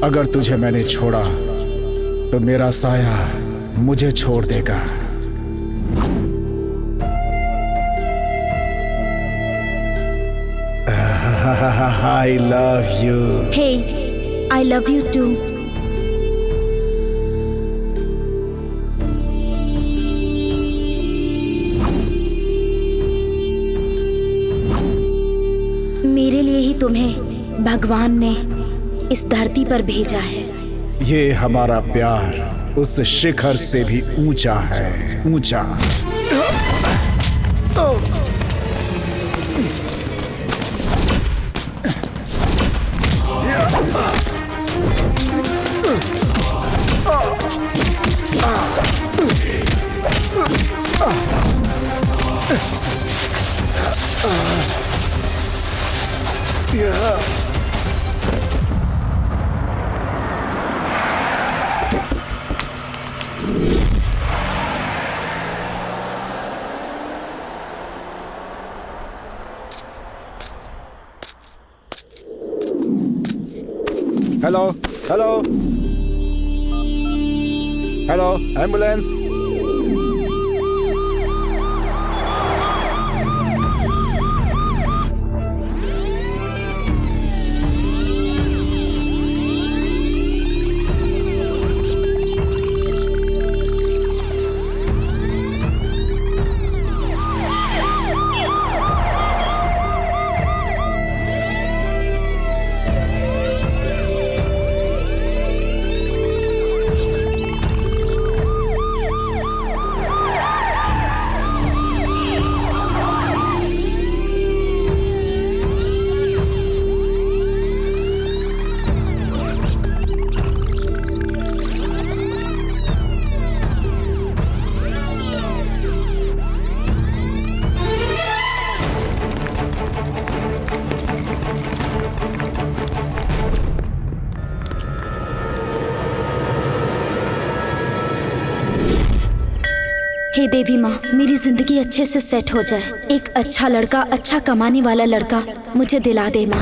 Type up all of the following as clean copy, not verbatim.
अगर तुझे मैंने छोड़ा तो मेरा साया मुझे छोड़ देगा। I love you. Hey, I love you too. मेरे लिए ही तुम्हें भगवान ने इस धरती पर भेजा है। ये हमारा प्यार उस शिखर से भी ऊंचा है, ऊंचा। Hello hello hello, ambulance. हे देवी माँ, मेरी जिंदगी अच्छे से सेट हो जाए। एक अच्छा लड़का, अच्छा कमाने वाला लड़का मुझे दिला दे माँ।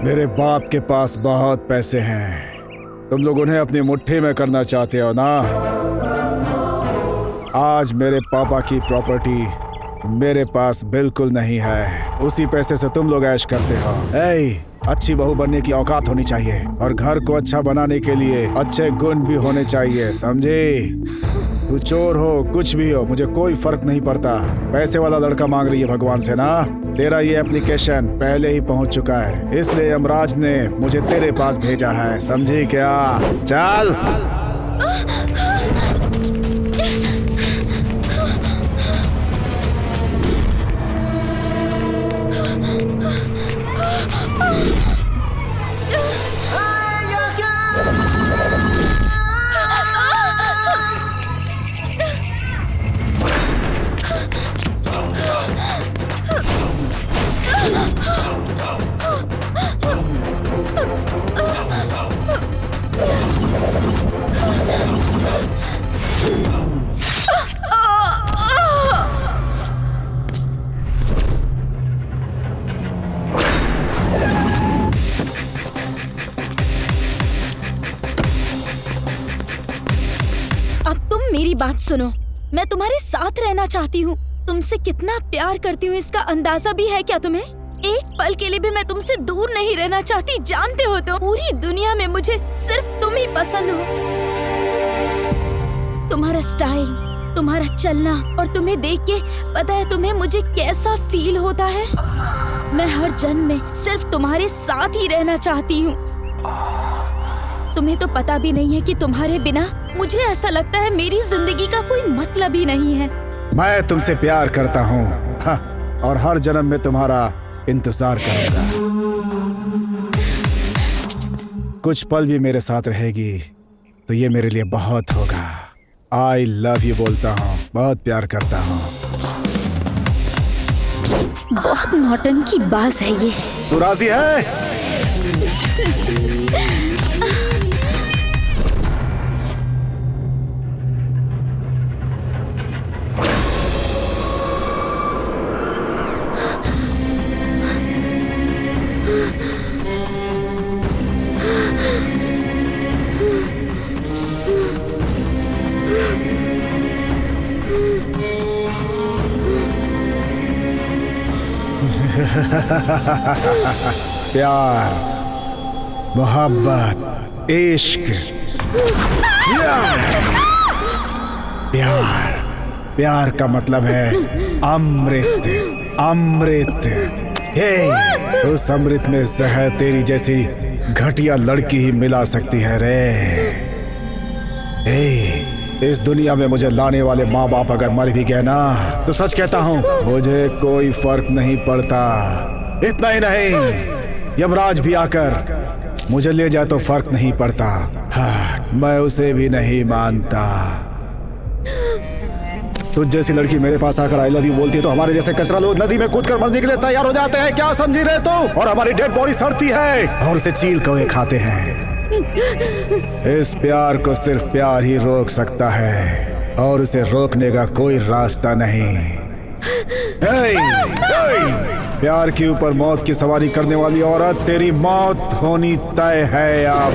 मेरे बाप के पास बहुत पैसे हैं, तुम लोग उन्हें अपनी मुट्ठी में करना चाहते हो ना। आज मेरे पापा की प्रॉपर्टी मेरे पास बिल्कुल नहीं है, उसी पैसे से तुम लोग ऐश करते हो। अच्छी बहू बनने की औकात होनी चाहिए और घर को अच्छा बनाने के लिए अच्छे गुण भी होने चाहिए, समझे? तू चोर हो, कुछ भी हो, मुझे कोई फर्क नहीं पड़ता। पैसे वाला लड़का मांग रही है भगवान से ना। तेरा ये एप्लीकेशन पहले ही पहुंच चुका है, इसलिए यमराज ने मुझे तेरे पास भेजा है, समझी क्या? चल। मेरी बात सुनो, मैं तुम्हारे साथ रहना चाहती हूँ। तुमसे कितना प्यार करती हूँ इसका अंदाजा भी है क्या तुम्हें? एक पल के लिए भी मैं तुमसे दूर नहीं रहना चाहती, जानते हो तो। पूरी दुनिया में मुझे सिर्फ तुम ही पसंद हो। तुम्हारा स्टाइल, तुम्हारा चलना, और तुम्हें देख के पता है तुम्हें मुझे कैसा फील होता है। मैं हर जन्म में सिर्फ तुम्हारे साथ ही रहना चाहती हूँ। तुम्हें तो पता भी नहीं है कि तुम्हारे बिना मुझे ऐसा लगता है मेरी जिंदगी का कोई मतलब ही नहीं है। मैं तुमसे प्यार करता हूँ और हर जन्म में तुम्हारा इंतजार करूंगा। कुछ पल भी मेरे साथ रहेगी तो ये मेरे लिए बहुत होगा। आई लव यू बोलता हूँ, बहुत प्यार करता हूँ। बहुत नौटंकी बाज है ये। तू राजी है? प्यार, मोहब्बत, इश्क, प्यार। प्यार का मतलब है अमृत, अमृत। हे, उस अमृत में जहर तेरी जैसी घटिया लड़की ही मिला सकती है रे। हे, इस दुनिया में मुझे लाने वाले माँ बाप अगर मर भी गए ना, तो सच कहता हूँ मुझे कोई फर्क नहीं पड़ता। इतना ही नहीं, यमराज भी आकर मुझे ले जाए तो फर्क नहीं पड़ता। हाँ, मैं उसे भी नहीं मानता। तुझ जैसी लड़की मेरे पास आकर आई लव यू बोलती है तो हमारे जैसे कचरा लोग नदी में कूदकर मरने के लिए तैयार हो जाते हैं। क्या समझी रहे तू? और हमारी डेड बॉडी सड़ती है और उसे चील कौवे खाते हैं। इस प्यार को सिर्फ प्यार ही रोक सकता है और उसे रोकने का कोई रास्ता नहीं। प्यार के ऊपर मौत की सवारी करने वाली औरत, तेरी मौत होनी तय है अब।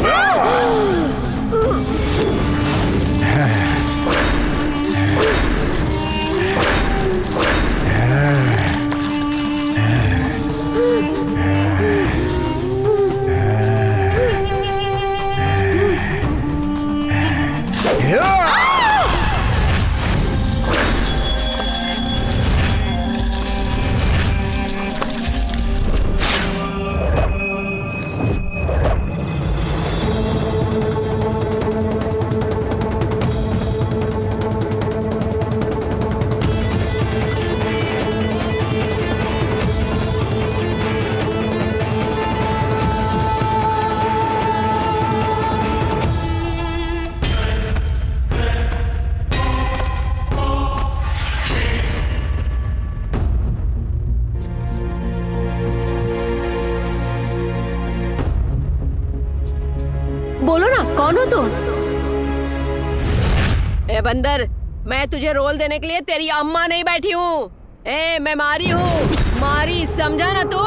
बोलो ना, कौन हो तुम? ए बंदर, मैं तुझे रोल देने के लिए तेरी अम्मा नहीं बैठी हूँ। मैं मारी हूँ, मारी, समझा ना तू?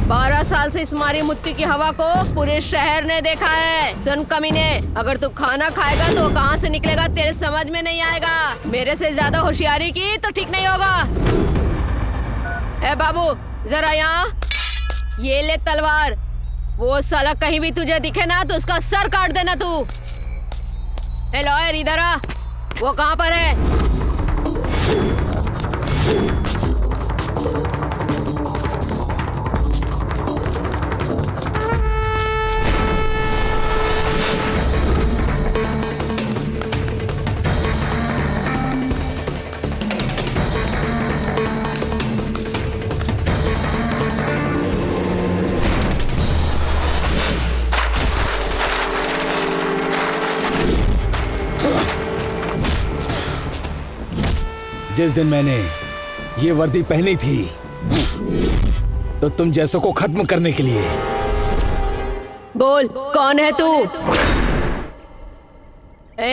12 साल से इस मारी मुत्ती की हवा को पूरे शहर ने देखा है। सुन कमीने, अगर तू खाना खाएगा तो कहाँ से निकलेगा तेरे समझ में नहीं आएगा। मेरे से ज्यादा होशियारी की तो ठीक नहीं होगा। बाबू जरा यहाँ, ये ले तलवार। वो साला कहीं भी तुझे दिखे ना तो उसका सर काट देना तू। लॉयर इधर आ, वो कहाँ पर है? जिस दिन मैंने ये वर्दी पहनी थी तो तुम जैसों को खत्म करने के लिए। बोल, कौन है तू?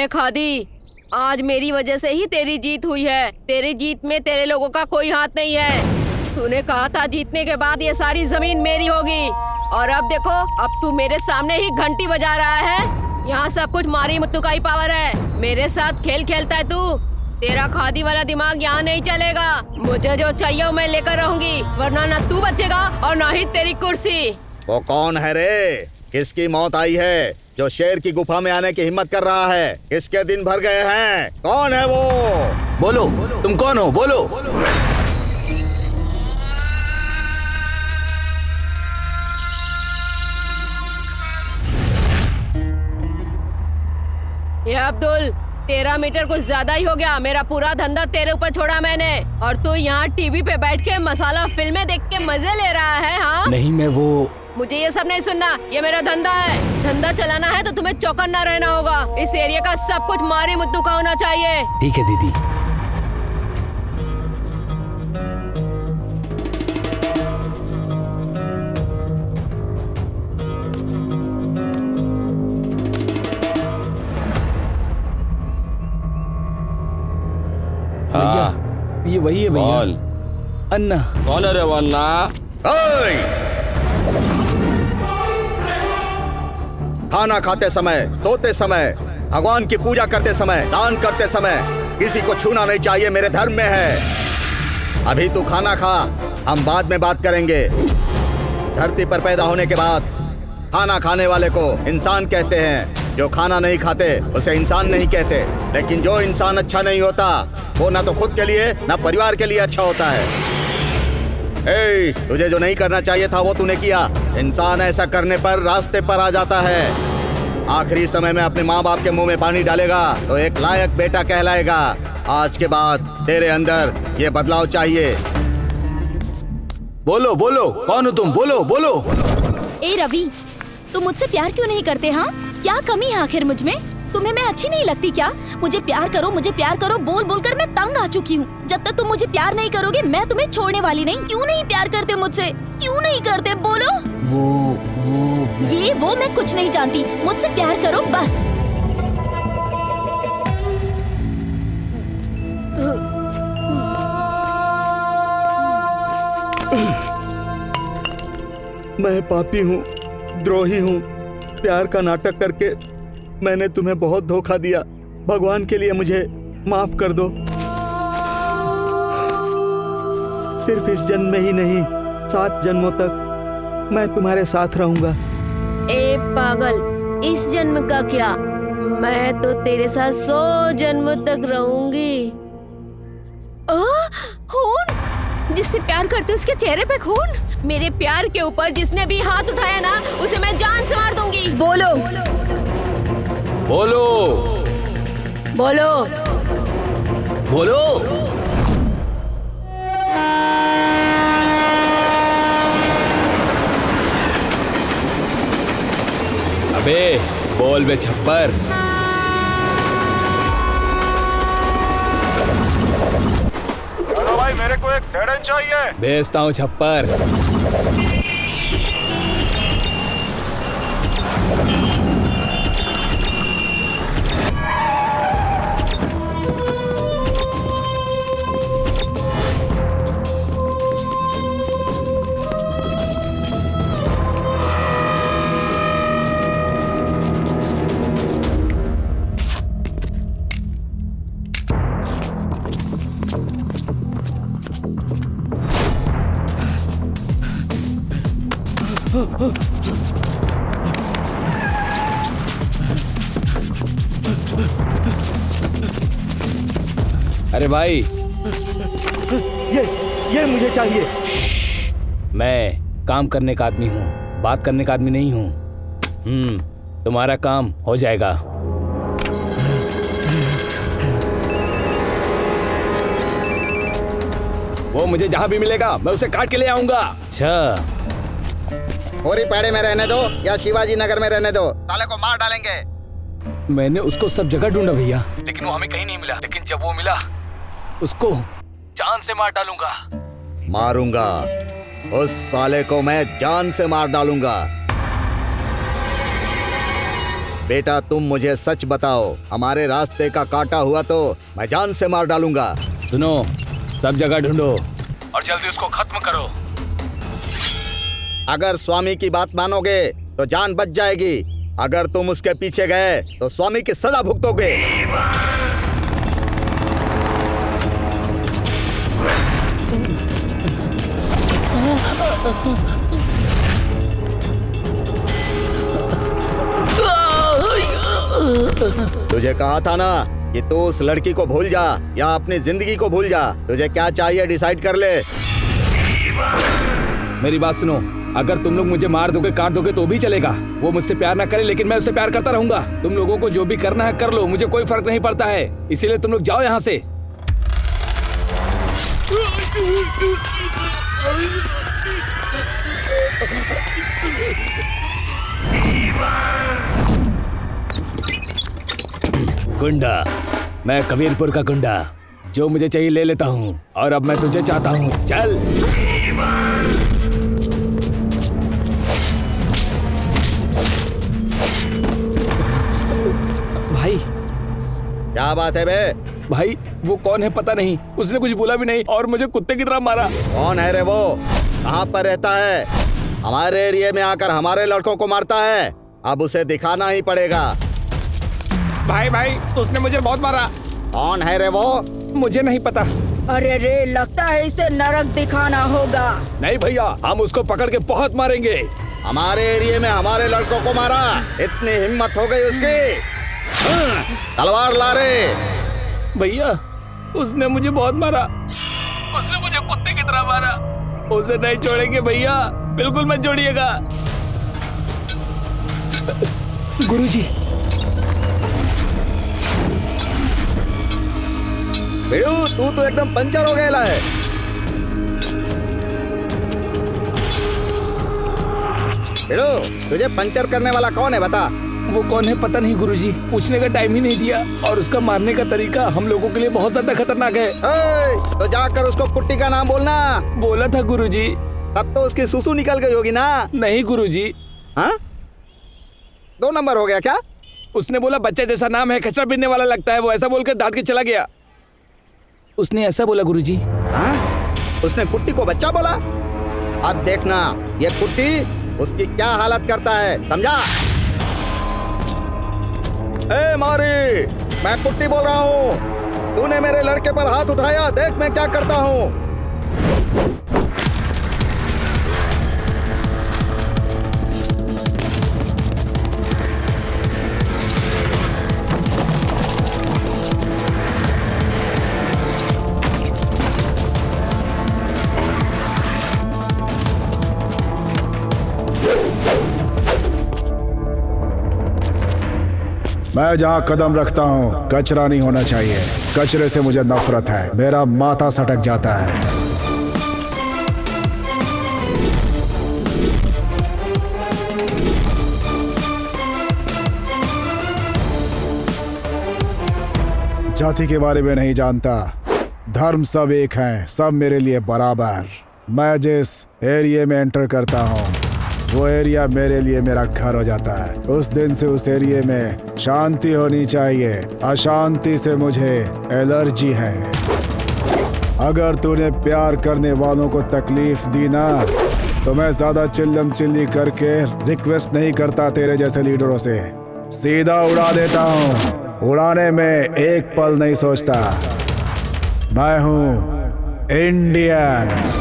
खादी, आज मेरी वजह से ही तेरी जीत हुई है। तेरी जीत में तेरे लोगों का कोई हाथ नहीं है। तूने कहा था जीतने के बाद ये सारी जमीन मेरी होगी, और अब देखो, अब तू मेरे सामने ही घंटी बजा रहा है। यहाँ सब कुछ मारी मुत्तू का ही पावर है। मेरे साथ खेल खेलता है तू। तेरा खादी वाला दिमाग यहाँ नहीं चलेगा। मुझे जो चाहिए वो मैं लेकर रहूंगी, वरना ना तू बचेगा और ना ही तेरी कुर्सी। वो कौन है रे? किसकी मौत आई है जो शेर की गुफा में आने की हिम्मत कर रहा है? किसके दिन भर गए हैं? कौन है वो? बोलो, तुम कौन हो? बोलो। ये अब्दुल, 13 मीटर कुछ ज्यादा ही हो गया। मेरा पूरा धंधा तेरे ऊपर छोड़ा मैंने, और तू यहाँ टीवी पे बैठ के मसाला फिल्में देख के मजे ले रहा है। हाँ नहीं, मैं वो। मुझे ये सब नहीं सुनना। ये मेरा धंधा है। धंधा चलाना है तो तुम्हें चौकन्ना रहना होगा। इस एरिया का सब कुछ मारी मुत्तू का होना चाहिए। ठीक है दीदी। हाँ, ये वही है भैया। अन्ना। कौन है रे वो अन्ना? खाना खाते समय, सोते समय, भगवान की पूजा करते समय, दान करते समय किसी को छूना नहीं चाहिए, मेरे धर्म में है। अभी तू खाना खा, हम बाद में बात करेंगे। धरती पर पैदा होने के बाद खाना खाने वाले को इंसान कहते हैं, जो खाना नहीं खाते उसे इंसान नहीं कहते। लेकिन जो इंसान अच्छा नहीं होता वो ना तो खुद के लिए ना परिवार के लिए अच्छा होता है। तुझे जो नहीं करना चाहिए था वो तूने किया। इंसान ऐसा करने पर रास्ते पर आ जाता है। आखिरी समय में अपने माँ बाप के मुंह में पानी डालेगा तो एक लायक बेटा कहलाएगा। आज के बाद तेरे अंदर ये बदलाव चाहिए। बोलो बोलो, कौन हो तुम? बोलो बोलो। ए रवि, तुम मुझसे प्यार क्यों नहीं करते? हाँ, क्या कमी है आखिर मुझ में? तुम्हें मैं अच्छी नहीं लगती क्या? मुझे प्यार करो बोल बोल कर मैं तंग आ चुकी हूँ। जब तक तुम मुझे प्यार नहीं करोगे मैं तुम्हें छोड़ने वाली नहीं। क्यों नहीं प्यार करते मुझसे? क्यों नहीं करते? बोलो। वो मैं कुछ नहीं जानती। मुझसे प्यार करो बस। मैं पापी हूँ, द्रोही हूँ। प्यार का नाटक करके मैंने तुम्हें बहुत धोखा दिया। भगवान के लिए मुझे माफ कर दो। सिर्फ इस जन्म में ही नहीं, 7 जन्मों तक मैं तुम्हारे साथ रहूंगा। ए पागल, इस जन्म का क्या, मैं तो तेरे साथ 100 जन्म तक रहूंगी। खून? जिससे प्यार करते उसके चेहरे पे खून? मेरे प्यार के ऊपर जिसने भी हाथ उठाया ना, उसे मैं जान से मार दूंगी। बोलो बोलो बोलो बोलो। अबे बोल बे छप्पर। हेलो भाई, मेरे को एक सेडन चाहिए। भेजता हूँ छप्पर। अरे भाई, ये मुझे चाहिए। मैं काम करने का आदमी हूँ, बात करने का आदमी नहीं हूँ। तुम्हारा काम हो जाएगा। वो मुझे जहाँ भी मिलेगा मैं उसे काट के ले आऊंगा। अच्छा, होरी पैड़े में रहने दो या शिवाजी नगर में रहने दो, साले को मार डालेंगे। मैंने उसको सब जगह ढूंढा भैया, लेकिन वो हमें कहीं नहीं मिला। लेकिन जब वो मिला उसको जान से मार डालूंगा। मारूंगा उस साले को, मैं जान से मार डालूंगा। बेटा तुम मुझे सच बताओ, हमारे रास्ते का काटा हुआ तो मैं जान से मार डालूंगा। सुनो, सब जगह ढूंढो और जल्दी उसको खत्म करो। अगर स्वामी की बात मानोगे तो जान बच जाएगी। अगर तुम उसके पीछे गए तो स्वामी की सजा भुगतोगे। तुझे कहा था ना कि तू उस लड़की को भूल जा या अपनी जिंदगी को भूल जा। तुझे क्या चाहिए डिसाइड कर ले। मेरी बात सुनो, अगर तुम लोग मुझे मार दोगे, काट दोगे तो भी चलेगा। वो मुझसे प्यार ना करे लेकिन मैं उससे प्यार करता रहूंगा। तुम लोगों को जो भी करना है कर लो, मुझे कोई फर्क नहीं पड़ता है। इसीलिए तुम लोग जाओ यहाँ से। गुंडा, मैं कबीरपुर का गुंडा, जो मुझे चाहिए ले लेता हूँ। और अब मैं तुझे चाहता हूँ, चल। भाई, क्या बात है बे? भाई वो कौन है पता नहीं, उसने कुछ बोला भी नहीं और मुझे कुत्ते की तरह मारा। कौन है रे वो? कहाँ पर रहता है? हमारे एरिया में आकर हमारे लड़कों को मारता है। अब उसे दिखाना ही पड़ेगा। भाई उसने मुझे बहुत मारा। कौन है रे वो? मुझे नहीं पता, अरे रे, लगता है इसे नरक दिखाना होगा। नहीं भैया, हम उसको पकड़ के बहुत मारेंगे। हमारे एरिया में हमारे लड़कों को मारा, इतनी हिम्मत हो गई उसकी। तलवार ला रे। भैया, उसने मुझे बहुत मारा, उसने मुझे कुत्ते की तरह मारा। उसे नहीं छोड़ेंगे भैया, बिल्कुल मत छोड़िएगा। गुरुजी। भिड़ू, तू तो एकदम पंचर हो गया है। भिड़ू, तुझे पंचर करने वाला कौन है बता? वो कौन है पता नहीं गुरुजी, पूछने का टाइम ही नहीं दिया। और उसका मारने का तरीका हम लोगों के लिए बहुत ज्यादा खतरनाक है। तो जाकर उसको कुट्टी का नाम बोलना। बोला था गुरुजी। तब तो उसकी सुसु निकल गई होगी ना? नहीं गुरुजी। हाँ? 2 नंबर हो गया क्या? उसने बोला बच्चे जैसा नाम है, खचरा पीने वाला लगता है। वो ऐसा बोलकर डांट के चला गया। उसने ऐसा बोला गुरुजी। हाँ? उसने कुट्टी को बच्चा बोला? अब देखना ये कुट्टी उसकी क्या हालत करता है, समझा? ए मारी, मैं कुट्टी बोल रहा हूँ। तूने मेरे लड़के पर हाथ उठाया, देख मैं क्या करता हूँ। मैं जहाँ कदम रखता हूँ कचरा नहीं होना चाहिए। कचरे से मुझे नफरत है, मेरा माथा सटक जाता है। जाति के बारे में नहीं जानता, धर्म सब एक हैं, सब मेरे लिए बराबर। मैं जिस एरिया में एंटर करता हूँ वो एरिया मेरे लिए मेरा घर हो जाता है। उस दिन से उस एरिया में शांति होनी चाहिए, अशांति से मुझे एलर्जी है। अगर तूने प्यार करने वालों को तकलीफ दी ना, तो मैं ज्यादा चिल्लम चिल्ली करके रिक्वेस्ट नहीं करता तेरे जैसे लीडरों से, सीधा उड़ा देता हूँ। उड़ाने में एक पल नहीं सोचता। मैं हूँ इंडियन।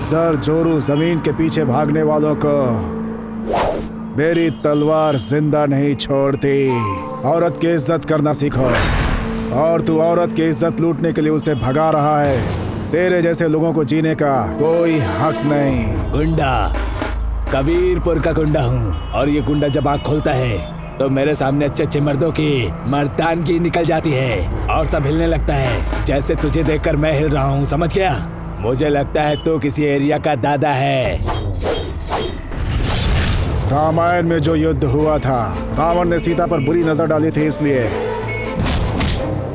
सर जोरू, जमीन के पीछे भागने वालों को मेरी तलवार जिंदा नहीं छोड़ती। औरत की इज्जत करना सीखो। और तू औरत की इज्जत लूटने के लिए उसे भगा रहा है। तेरे जैसे लोगों को जीने का कोई हक नहीं। गुंडा, कबीरपुर का गुंडा हूँ। और ये गुंडा जब आँख खोलता है तो मेरे सामने अच्छे अच्छे मर्दों की मर्दानगी निकल जाती है और सब हिलने लगता है। जैसे तुझे देखकर मैं हिल रहा हूँ, समझ गया? मुझे लगता है तू किसी एरिया का दादा है। रामायण में जो युद्ध हुआ था, रावण ने सीता पर बुरी नजर डाली थी इसलिए।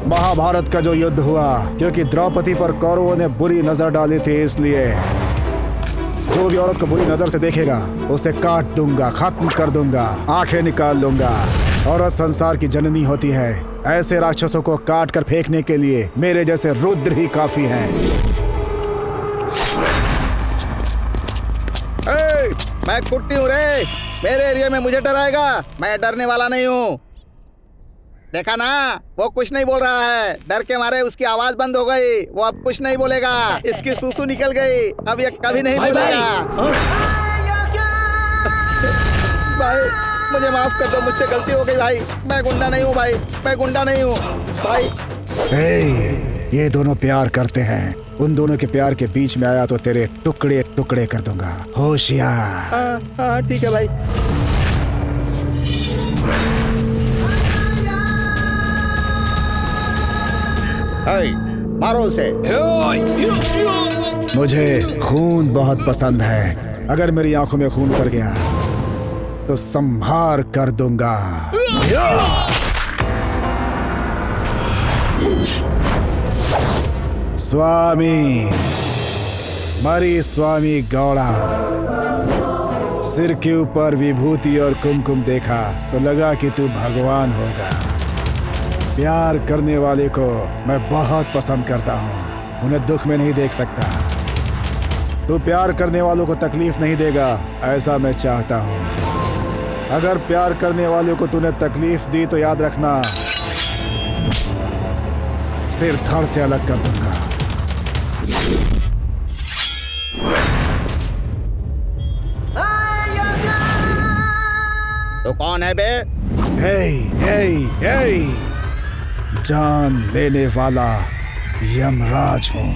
महाभारत का जो युद्ध हुआ, क्योंकि द्रौपदी पर कौरवों ने बुरी नजर डाली थी इसलिए। जो भी औरत को बुरी नजर से देखेगा उसे काट दूंगा, खत्म कर दूंगा, आंखें निकाल लूंगा। औरत संसार की जननी होती है। ऐसे राक्षसों को काट कर फेंकने के लिए मेरे जैसे रुद्र ही काफी हैं। मैं कुट्टी हूँ रे, मेरे एरिया में मुझे डराएगा? मैं डरने वाला नहीं हूँ। देखा ना, वो कुछ नहीं बोल रहा है। डर के मारे उसकी आवाज बंद हो गई। वो अब कुछ नहीं बोलेगा। इसकी सुसु निकल गई। अब ये कभी नहीं बोलेगा। भाई, मुझे माफ कर दो, मुझसे गलती हो गई भाई। मैं गुंडा नहीं हूँ भाई, मैं गुंडा नहीं हूँ भाई। ये दोनों प्यार करते हैं। उन दोनों के प्यार के बीच में आया तो तेरे टुकड़े टुकड़े कर दूंगा, होशियार। हाँ ठीक है भाई। मारो उसे। मुझे खून बहुत पसंद है। अगर मेरी आंखों में खून उतर गया तो संहार कर दूंगा। स्वामी मरी स्वामी गौड़ा। सिर के ऊपर विभूति और कुमकुम देखा तो लगा कि तू भगवान होगा। प्यार करने वाले को मैं बहुत पसंद करता हूँ, उन्हें दुख में नहीं देख सकता। तू प्यार करने वालों को तकलीफ नहीं देगा, ऐसा मैं चाहता हूँ। अगर प्यार करने वालों को तूने तकलीफ दी तो याद रखना, सिर धड़ से अलग कर दूंगा। तो कौन है बे? जान लेने वाला यमराज हूँ।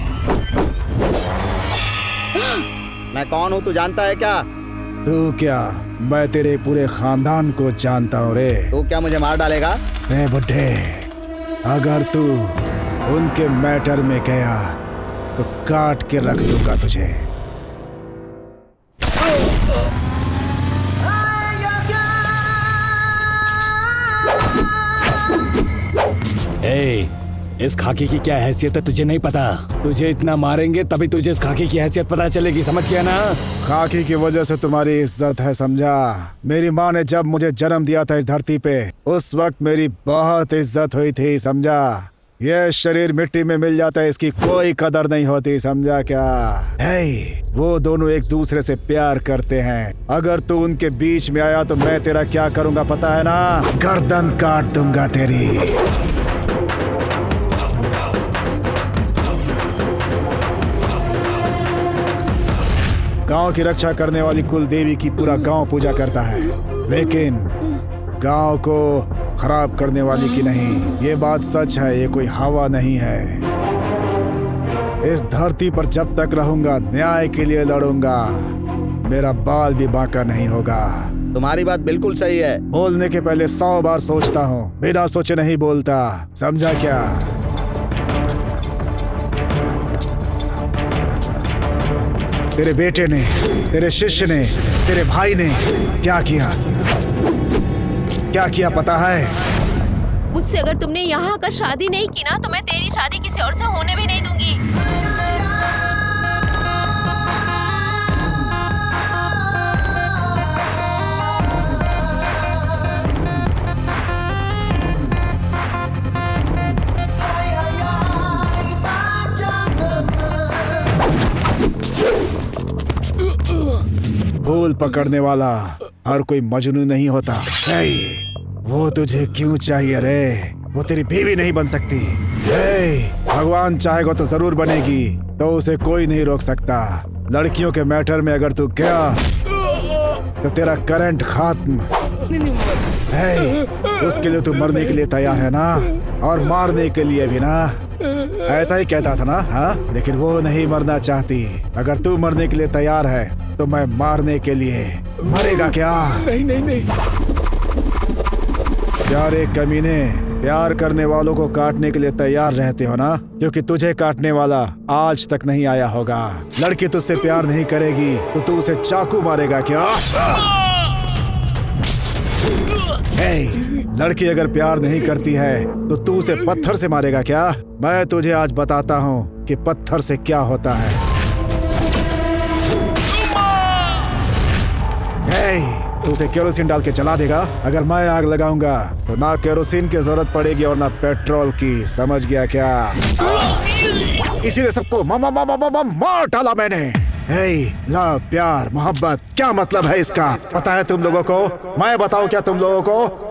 मैं कौन हूँ तू जानता है क्या? तू क्या, मैं तेरे पूरे खानदान को जानता हूँ रे। तू क्या मुझे मार डालेगा? रे बुड्ढे, अगर तू उनके मैटर में गया तो काट के रख दूंगा तुझे। इस खाकी की क्या हैसियत है तुझे नहीं पता। तुझे इतना मारेंगे तभी तुझे इस खाकी की हैसियत पता चलेगी, समझ गया ना? खाकी की वजह से तुम्हारी इज्जत है, समझा? मेरी माँ ने जब मुझे जन्म दिया था इस धरती पे, उस वक्त मेरी बहुत इज्जत हुई थी, समझा? ये शरीर मिट्टी में मिल जाता है, इसकी कोई कदर नहीं होती, समझा क्या? वो दोनों एक दूसरे से प्यार करते हैं। अगर तू उनके बीच में आया तो मैं तेरा क्या करूंगा पता है ना? गर्दन काट दूंगा तेरी। गांव की रक्षा करने वाली कुल देवी की पूरा गांव पूजा करता है, लेकिन गांव को खराब करने वाली की नहीं। ये बात सच है, ये कोई हवा नहीं है। इस धरती पर जब तक रहूंगा न्याय के लिए लड़ूंगा, मेरा बाल भी बांका नहीं होगा। तुम्हारी बात बिल्कुल सही है। बोलने के पहले 100 बार सोचता हूँ, बिना सोचे नहीं बोलता, समझा क्या? तेरे बेटे ने, तेरे शिष्य ने, तेरे भाई ने क्या किया? क्या किया पता है? मुझसे अगर तुमने यहाँ आकर शादी नहीं की ना तो मैं तेरी शादी किसी और से होने भी नहीं दूंगी। फूल पकड़ने वाला हर कोई मजनू नहीं होता। वो तुझे क्यों चाहिए रे? वो तेरी बीवी नहीं बन सकती। भगवान चाहेगा तो जरूर बनेगी, तो उसे कोई नहीं रोक सकता। लड़कियों के मैटर में अगर तू गया तो तेरा करंट खत्म। उसके लिए तू मरने के लिए तैयार है ना? और मारने के लिए भी ना? ऐसा ही कहता था ना? हाँ, लेकिन वो नहीं मरना चाहती। अगर तू मरने के लिए तैयार है तो मैं मारने के लिए। मरेगा क्या? नहीं नहीं नहीं। प्यारे कमीने, प्यार करने वालों को काटने के लिए तैयार रहते हो ना? क्योंकि तुझे काटने वाला आज तक नहीं आया होगा। लड़की तुझसे प्यार नहीं करेगी तो तू उसे चाकू मारेगा क्या? लड़की अगर प्यार नहीं करती है तो तू उसे पत्थर से मारेगा क्या? मैं तुझे आज बताता हूँ कि पत्थर से क्या होता है। तू उसे केरोसिन डाल के जला देगा। अगर मैं आग लगाऊंगा तो ना केरोसिन की जरूरत पड़ेगी और ना पेट्रोल की, समझ गया क्या? इसीलिए सबको मार डाला मैंने। लव, प्यार, मोहब्बत, क्या मतलब है इसका? पता है तुम लोगों को? मैं बताऊं क्या तुम लोगों को?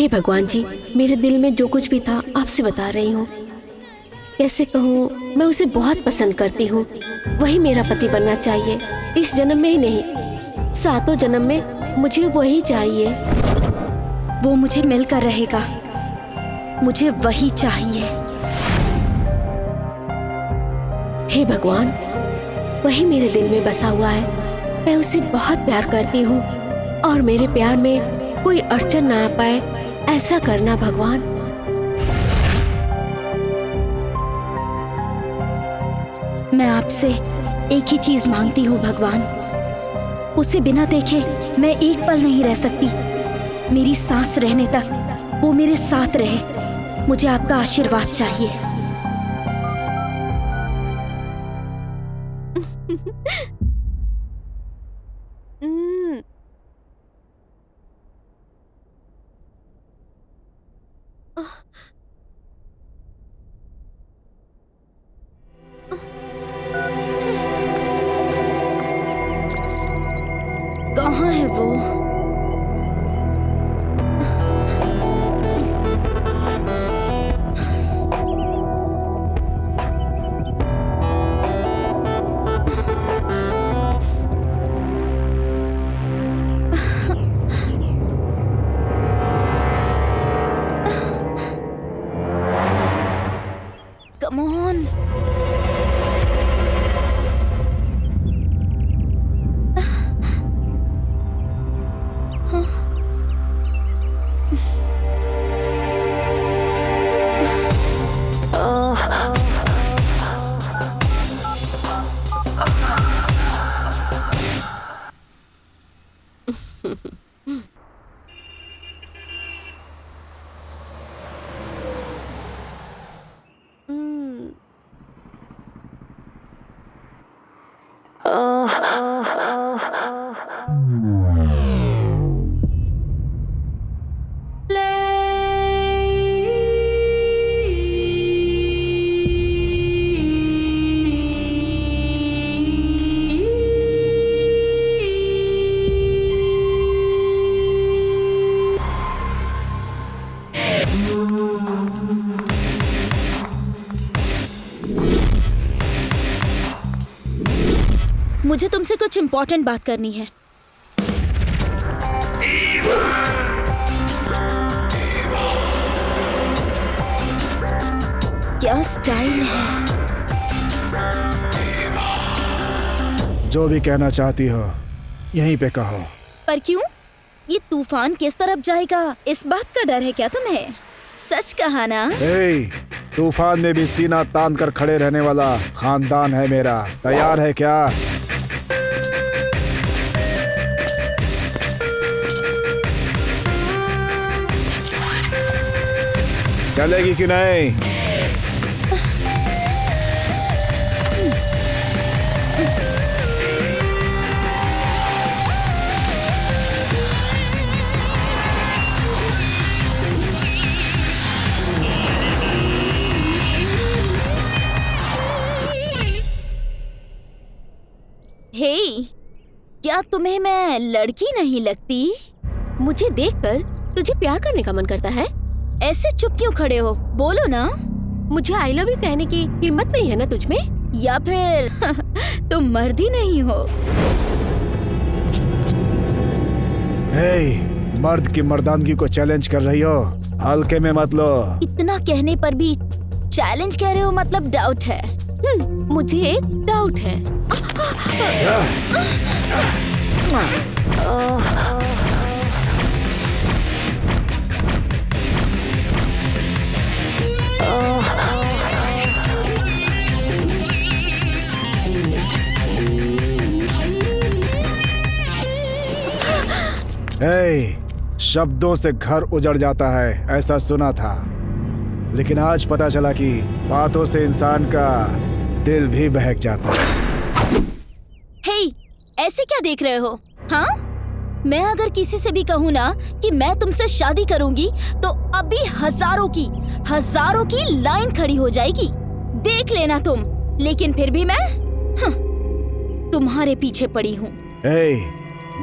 हे भगवान जी, मेरे दिल में जो कुछ भी था आपसे बता रही हूँ। कैसे कहूँ, मैं उसे बहुत पसंद करती हूँ। वही मेरा पति बनना चाहिए, इस जन्म में ही नहीं, 7 जन्म में मुझे वही चाहिए। वो मुझे मिलकर रहेगा, मुझे वही चाहिए। हे भगवान, वही मेरे दिल में बसा हुआ है। मैं उसे बहुत प्यार करती हूँ और मेरे प्यार में कोई अड़चन ना आ पाए, ऐसा करना भगवान। मैं आपसे एक ही चीज मांगती हूँ भगवान, उसे बिना देखे मैं एक पल नहीं रह सकती। मेरी सांस रहने तक वो मेरे साथ रहे। मुझे आपका आशीर्वाद चाहिए। कहाँ है वो? Come on. मुझे तुमसे कुछ इम्पोर्टेंट बात करनी है। क्या स्टाइल है। जो भी कहना चाहती हो यहीं पे कहो। पर क्यों? ये तूफान किस तरफ जाएगा, इस बात का डर है क्या तुम्हें? सच कहा ना? तूफान में भी सीना तान कर खड़े रहने वाला खानदान है मेरा। तैयार है क्या? चलेगी कि नहीं? हे, क्या तुम्हें मैं लड़की नहीं लगती? मुझे देखकर तुझे प्यार करने का मन करता है? ऐसे चुप क्यों खड़े हो? बोलो ना। मुझे आई लव यू कहने की हिम्मत नहीं है ना तुझ में? या फिर तुम मर्द ही नहीं हो? मर्द की मर्दानगी को चैलेंज कर रही हो, हल्के में मत लो। इतना कहने पर भी चैलेंज कह रहे हो, मतलब डाउट है। मुझे एक डाउट है। शब्दों से घर उजड़ जाता है, ऐसा सुना था, लेकिन आज पता चला कि बातों से इंसान का दिल भी बहक जाता है। ऐसे क्या देख रहे हो? हाँ, मैं अगर किसी से भी कहूँ ना कि मैं तुमसे शादी करूंगी तो अभी हजारों की लाइन खड़ी हो जाएगी, देख लेना तुम। लेकिन फिर भी मैं तुम्हारे पीछे पड़ी हूँ।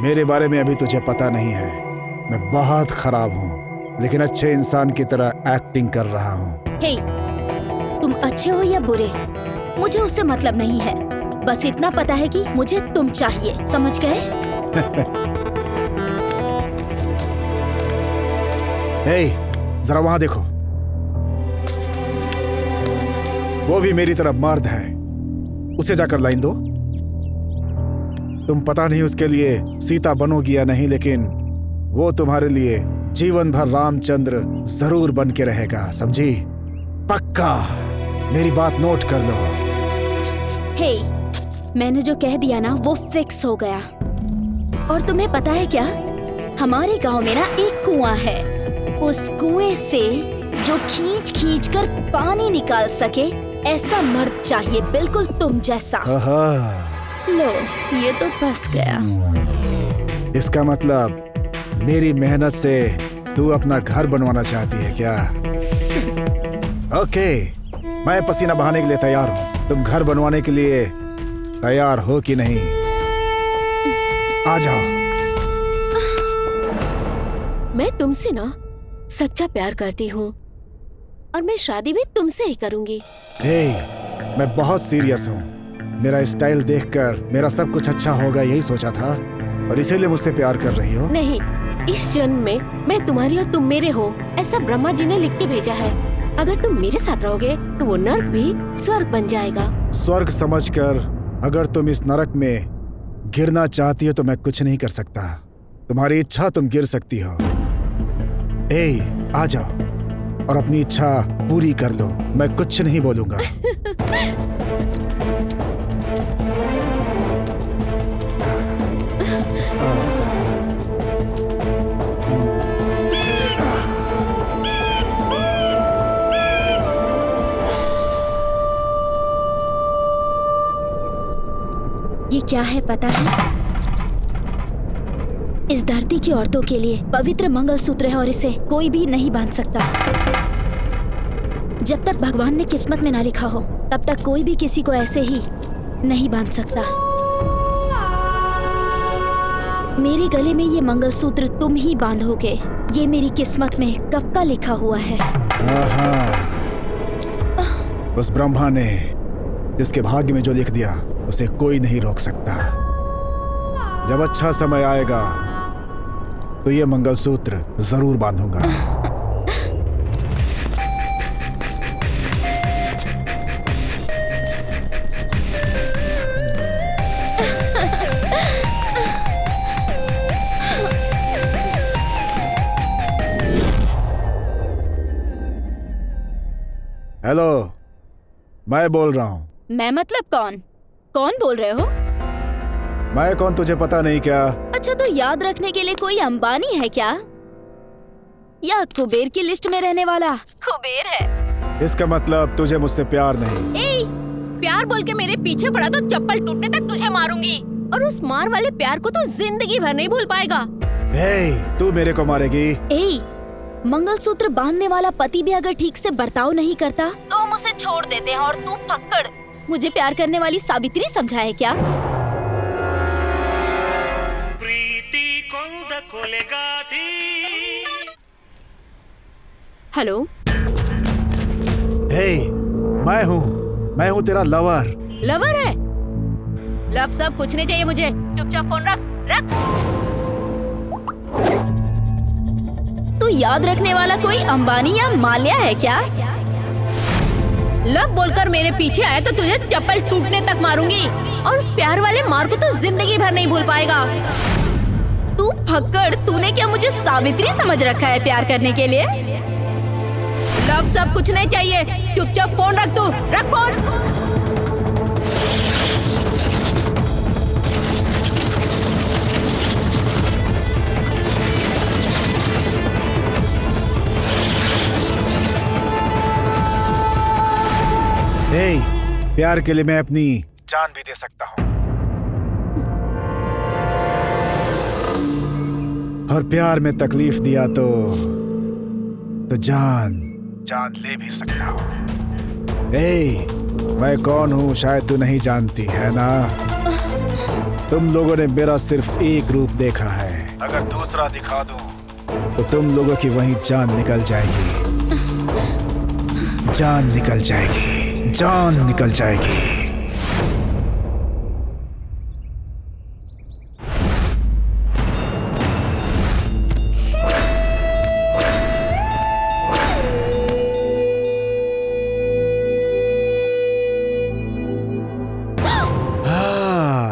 मेरे बारे में अभी तुझे पता नहीं है, मैं बहुत खराब हूँ। लेकिन अच्छे इंसान की तरह एक्टिंग कर रहा हूँ। हे, तुम अच्छे हो या बुरे, मुझे उससे मतलब नहीं है। बस इतना पता है कि मुझे तुम चाहिए, समझ गए? हे, जरा वहां देखो, वो भी मेरी तरह मर्द है। उसे जाकर लाइन दो। तुम पता नहीं उसके लिए सीता बनोगी या नहीं, लेकिन वो तुम्हारे लिए जीवन भर रामचंद्र जरूर बन के रहेगा, समझी? पक्का। मेरी बात नोट कर लो। हे, मैंने जो कह दिया ना वो फिक्स हो गया। और तुम्हें पता है क्या, हमारे गांव में ना एक कुआं है। उस कुएं से जो खींच खींच कर पानी निकाल सके, ऐसा मर्द चाहिए, बिल्कुल तुम जैसा। लो, ये तो फंस गया। इसका मतलब मेरी मेहनत से तू अपना घर बनवाना चाहती है क्या? ओके, मैं पसीना बहाने के लिए तैयार हूँ। तुम घर बनवाने के लिए तैयार हो कि नहीं? आ जाओ। मैं तुमसे ना सच्चा प्यार करती हूँ और मैं शादी भी तुमसे ही करूंगी। हे, मैं बहुत सीरियस हूँ। मेरा स्टाइल देखकर मेरा सब कुछ अच्छा होगा यही सोचा था, और इसीलिए मुझसे प्यार कर रही हो? नहीं, इस जन्म में मैं तुम्हारी और तुम मेरे हो, ऐसा ब्रह्मा जी ने लिख के भेजा है। अगर तुम मेरे साथ रहोगे तो वो नर्क भी स्वर्ग बन जाएगा। स्वर्ग समझकर अगर तुम इस नरक में गिरना चाहती हो तो मैं कुछ नहीं कर सकता। तुम्हारी इच्छा, तुम गिर सकती हो। ए, आ जाओ और अपनी इच्छा पूरी कर लो। मैं कुछ नहीं बोलूंगा। ये क्या है पता है? इस धरती की औरतों के लिए पवित्र मंगलसूत्र है और इसे कोई भी नहीं बांध सकता। जब तक भगवान ने किस्मत में ना लिखा हो, तब तक कोई भी किसी को ऐसे ही नहीं बांध सकता। मेरे गले में ये मंगलसूत्र तुम ही बांधोगे। ये मेरी किस्मत में कब का लिखा हुआ है। उस ब्रह्मा ने जिसके भाग्य में जो लिख दिया उसे कोई नहीं रोक सकता। जब अच्छा समय आएगा तो ये मंगलसूत्र जरूर बांधूंगा। हेलो, मैं बोल रहा हूँ। मैं मतलब कौन? कौन बोल रहे हो? मैं कौन तुझे पता नहीं क्या? अच्छा, तो याद रखने के लिए कोई अंबानी है क्या? या कुबेर की लिस्ट में रहने वाला कुबेर है? इसका मतलब तुझे मुझसे प्यार नहीं। ए, प्यार बोल के मेरे पीछे पड़ा तो चप्पल टूटने तक तुझे मारूंगी। और उस मार वाले प्यार को तो जिंदगी भर नहीं भूल पाएगा। हे, तू मेरे को मारेगी? ए, मंगलसूत्र बांधने वाला पति भी अगर ठीक से बर्ताव नहीं करता तो हम उसे छोड़ देते हैं, और तू फक्कड़ मुझे प्यार करने वाली सावित्री समझा है क्या? हेलो, हे, मैं हूँ तेरा लवर। लवर है? लव सब कुछ नहीं चाहिए मुझे। चुपचाप फोन रख। तू याद रखने वाला कोई अंबानी या माल्या है क्या? लव बोलकर मेरे पीछे आए तो तुझे चप्पल टूटने तक मारूंगी, और उस प्यार वाले मार को तो जिंदगी भर नहीं भूल पाएगा। तू फक्कड़, तूने क्या मुझे सावित्री समझ रखा है प्यार करने के लिए? लव सब कुछ नहीं चाहिए। चुपचाप फोन रख। तू रख फोन। हे, प्यार के लिए मैं अपनी जान भी दे सकता हूँ, और प्यार में तकलीफ दिया तो जान ले भी सकता हूँ। हे, मैं कौन हूँ शायद तू नहीं जानती है ना। तुम लोगों ने मेरा सिर्फ एक रूप देखा है। अगर दूसरा दिखा दूं तो तुम लोगों की वहीं जान निकल जाएगी। जान निकल जाएगी, जान निकल जाएगी।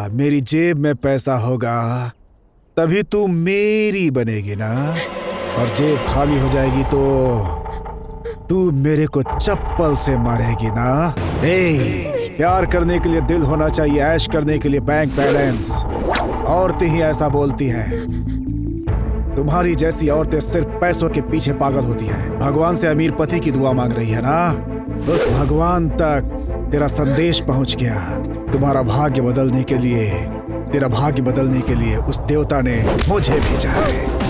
मेरी जेब में पैसा होगा तभी तू मेरी बनेगी ना, और जेब खाली हो जाएगी तो तू मेरे को चप्पल से मारेगी ना। प्यार करने के लिए दिल होना चाहिए, ऐश करने के लिए बैंक बैलेंस। औरतें ही ऐसा बोलती हैं। तुम्हारी जैसी औरतें सिर्फ पैसों के पीछे पागल होती हैं। भगवान से अमीर पति की दुआ मांग रही है ना, उस भगवान तक तेरा संदेश पहुंच गया। तुम्हारा भाग्य बदलने के लिए, तेरा भाग्य बदलने के लिए उस देवता ने मुझे भेजा है।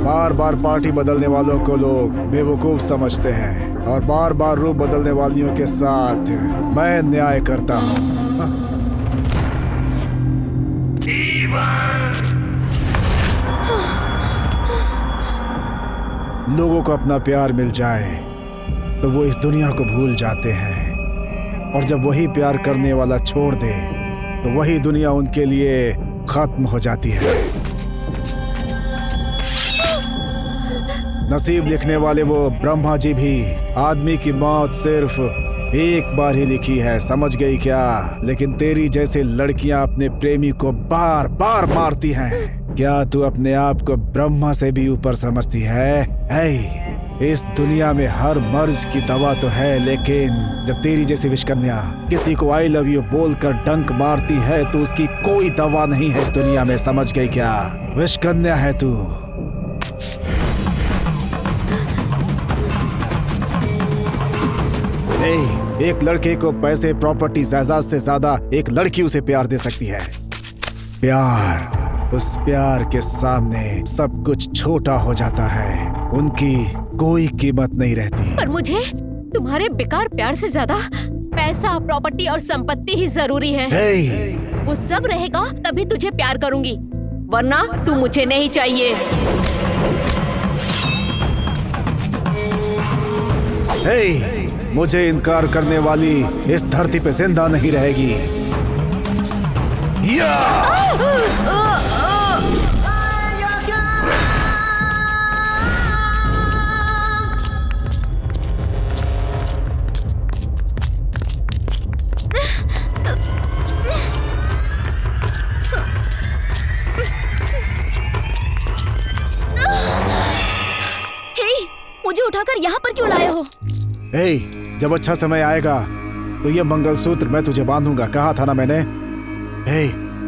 बार बार पार्टी बदलने वालों को लोग बेवकूफ समझते हैं, और बार बार रूप बदलने वालियों के साथ मैं न्याय करता हूँ। लोगों को अपना प्यार मिल जाए तो वो इस दुनिया को भूल जाते हैं, और जब वही प्यार करने वाला छोड़ दे तो वही दुनिया उनके लिए खत्म हो जाती है। नसीब लिखने वाले वो ब्रह्मा जी भी आदमी की मौत सिर्फ एक बार ही लिखी है, समझ गई क्या? लेकिन तेरी जैसे लड़कियां अपने प्रेमी को बार बार मारती हैं। क्या तू अपने आप को ब्रह्मा से भी ऊपर समझती है? इस दुनिया में हर मर्ज की दवा तो है, लेकिन जब तेरी जैसी विषकन्या किसी को आई लव यू बोलकर डंक मारती है तो उसकी कोई दवा नहीं है इस दुनिया में, समझ गई क्या? विषकन्या है तू। एक लड़के को पैसे, प्रॉपर्टी, जायदाद से ज्यादा एक लड़की उसे प्यार दे सकती है। प्यार, उस प्यार के सामने सब कुछ छोटा हो जाता है, उनकी कोई कीमत नहीं रहती। पर मुझे तुम्हारे बेकार प्यार से ज्यादा पैसा, प्रॉपर्टी और संपत्ति ही जरूरी है। वो सब रहेगा तभी तुझे प्यार करूंगी, वरना तू मुझे नहीं चाहिए। मुझे इनकार करने वाली इस धरती पे जिंदा नहीं रहेगी। मुझे उठाकर यहाँ पर क्यों लाए हो? जब अच्छा समय आएगा तो ये मंगलसूत्र मैं तुझे बांधूंगा, कहा था ना मैंने।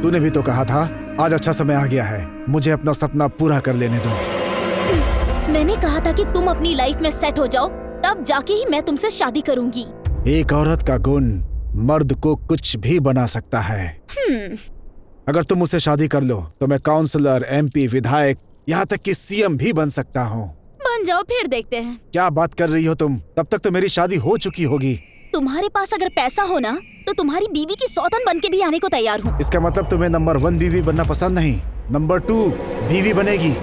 तूने भी तो कहा था आज अच्छा समय आ गया है, मुझे अपना सपना पूरा कर लेने दो। मैंने कहा था कि तुम अपनी लाइफ में सेट हो जाओ, तब जाके ही मैं तुमसे शादी करूंगी। एक औरत का गुण मर्द को कुछ भी बना सकता है। अगर तुम मुझसे शादी कर लो तो मैं काउंसलर, MP, विधायक, यहाँ तक कि CM भी बन सकता हूँ। बन जाओ, फिर देखते हैं। क्या बात कर रही हो तुम? तब तक तो मेरी शादी हो चुकी होगी। तुम्हारे पास अगर पैसा हो ना तो तुम्हारी बीवी की सौतन बन के भी आने को तैयार हूँ। इसका मतलब तुम्हें नंबर 1 बीवी बनना पसंद नहीं, नंबर 2 बीवी बनेगी।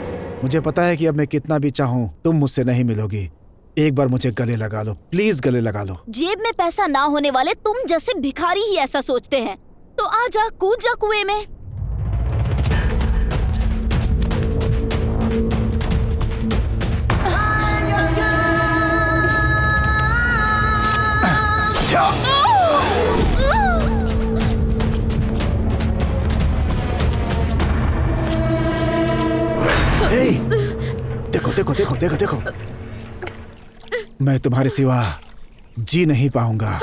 मुझे पता है कि अब मैं कितना भी चाहूँ तुम मुझसे नहीं मिलोगी। एक बार मुझे गले लगा लो, प्लीज गले लगा लो। जेब में पैसा ना होने वाले तुम जैसे भिखारी ही ऐसा सोचते हैं, तो आ जा, कूद जा कुएं में। मैं तुम्हारे सिवा जी नहीं पाऊंगा।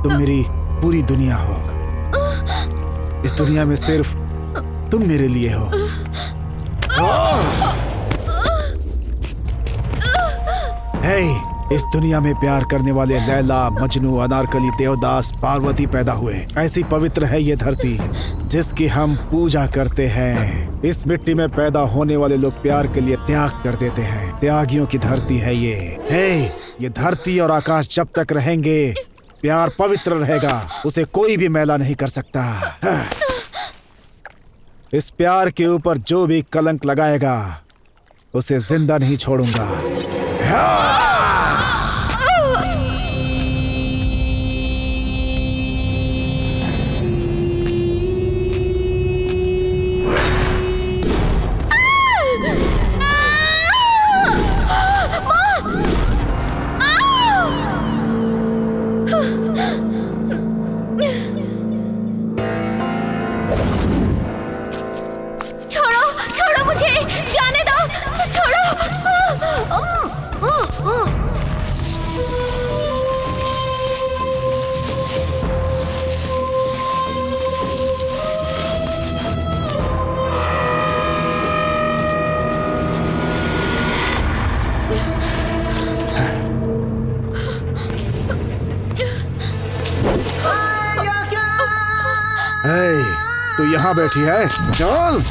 तुम मेरी पूरी दुनिया हो। इस दुनिया में सिर्फ तुम मेरे लिए हो। हे, इस दुनिया में प्यार करने वाले लैला, मजनू, अनारकली, देवदास, पार्वती पैदा हुए। ऐसी पवित्र है ये धरती जिसकी हम पूजा करते हैं। इस मिट्टी में पैदा होने वाले लोग प्यार के लिए त्याग कर देते हैं। त्यागियों की धरती है ये। हे, ये धरती और आकाश जब तक रहेंगे प्यार पवित्र रहेगा। उसे कोई भी मैला नहीं कर सकता। इस प्यार के ऊपर जो भी कलंक लगाएगा उसे जिंदा नहीं छोड़ूंगा। तू यहाँ बैठी है? चल।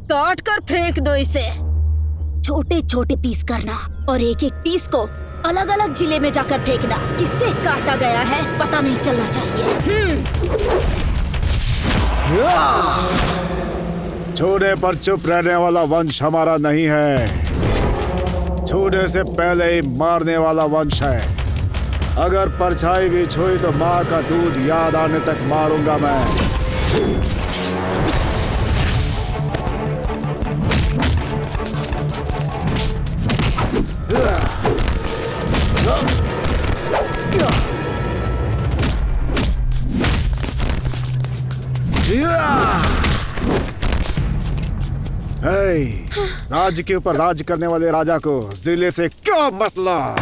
काट कर फेंक दो इसे। छोटे छोटे पीस करना और एक एक पीस को अलग अलग जिले में जाकर फेंकना। किससे काटा गया है पता नहीं चलना चाहिए। छूने पर चुप रहने वाला वंश हमारा नहीं है। छूने से पहले ही मारने वाला वंश है। अगर परछाई भी छुई तो माँ का दूध याद आने तक मारूंगा मैं। राज्य के ऊपर राज करने वाले राजा को जिले से क्या मतलब?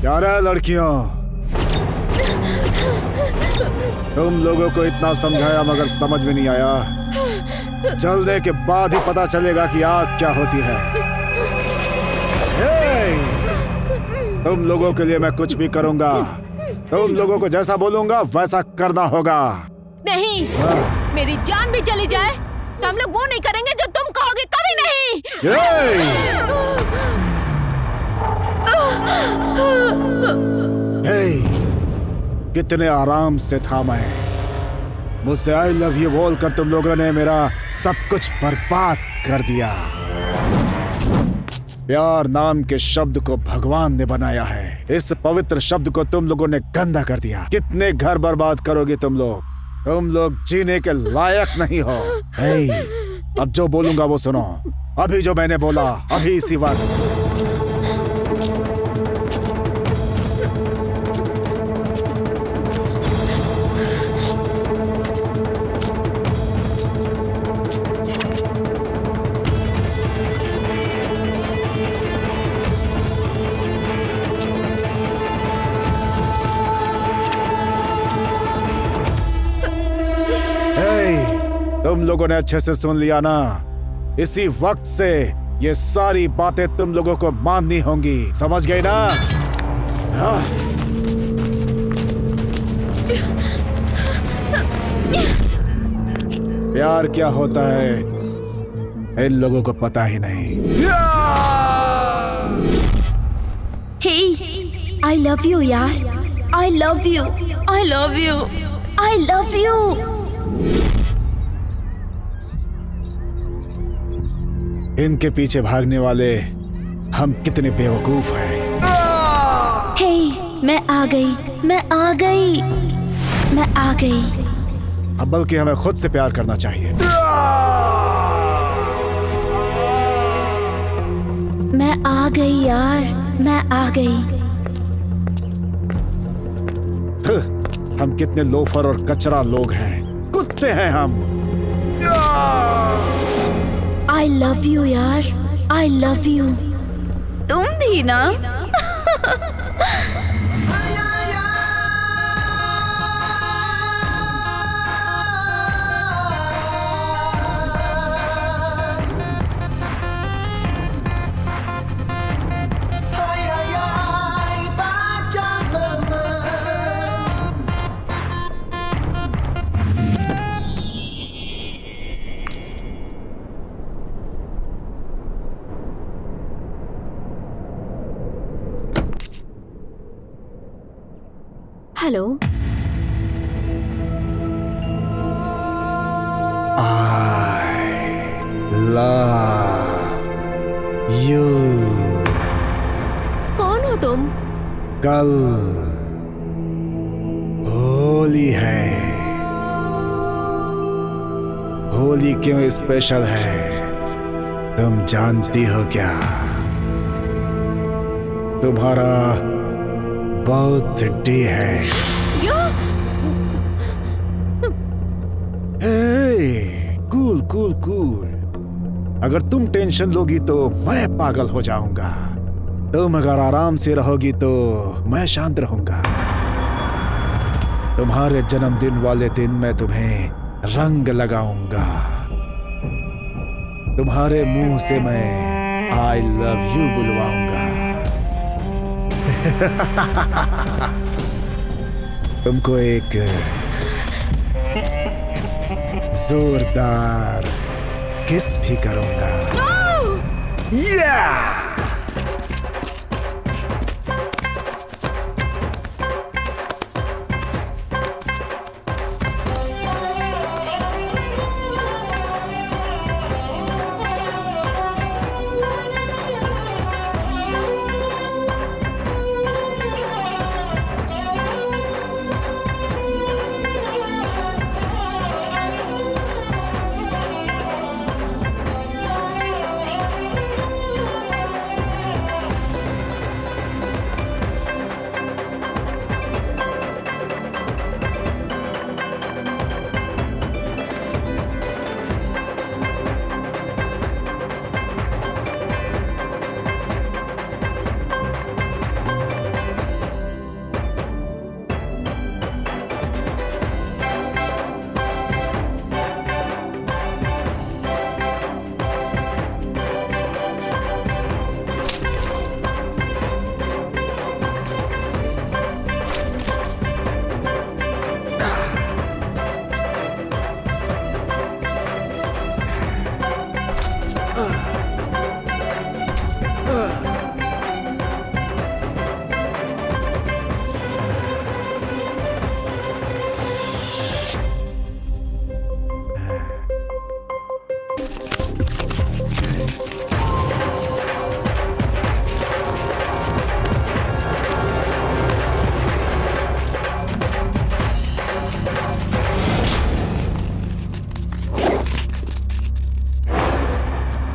क्या है लड़कियों, तुम लोगों को इतना समझाया मगर समझ में नहीं आया। जलने के बाद ही पता चलेगा कि आग क्या होती है। तुम लोगों के लिए मैं कुछ भी करूंगा। तुम लोगों को जैसा बोलूंगा वैसा करना होगा। नहीं, मेरी जान भी चली जाए तो हम लोग वो नहीं करेंगे जो तुम कहोगे। कभी नहीं। कितने आराम से था मैं। मुझसे आई लव यू बोलकर तुम लोगों ने मेरा सब कुछ बर्बाद कर दिया। प्यार नाम के शब्द को भगवान ने बनाया है। इस पवित्र शब्द को तुम लोगों ने गंदा कर दिया। कितने घर बर्बाद करोगे तुम लोग? तुम लोग जीने के लायक नहीं हो। अब जो बोलूंगा वो सुनो। अभी जो मैंने बोला अभी इसी वक्त। तुम लोगों ने अच्छे से सुन लिया ना? इसी वक्त से ये सारी बातें तुम लोगों को माननी होंगी, समझ गए ना? हाँ। प्यार क्या होता है इन लोगों को पता ही नहीं। हे, I love you यार, I love you, I love you, I love you। इनके पीछे भागने वाले हम कितने बेवकूफ हैं। हे, मैं आ गई, मैं आ गई, मैं आ गई। अब बल्कि हमें खुद से प्यार करना चाहिए। मैं आ गई यार, मैं आ गई। हम कितने लोफर और कचरा लोग हैं, कुत्ते हैं हम। I love you यार, I love you। तुम भी ना? हेलो। I love you। कौन हो तुम? कल होली है। होली क्यों स्पेशल है तुम जानती हो क्या? तुम्हारा बर्थडे है। Cool cool cool. अगर तुम टेंशन लोगी तो मैं पागल हो जाऊंगा। तुम अगर आराम से रहोगी तो मैं शांत रहूंगा। तुम्हारे जन्मदिन वाले दिन मैं तुम्हें रंग लगाऊंगा। तुम्हारे मुंह से मैं आई लव यू बुलवाऊंगा। तुमको एक जोरदार किस भी करूंगा। Yeah!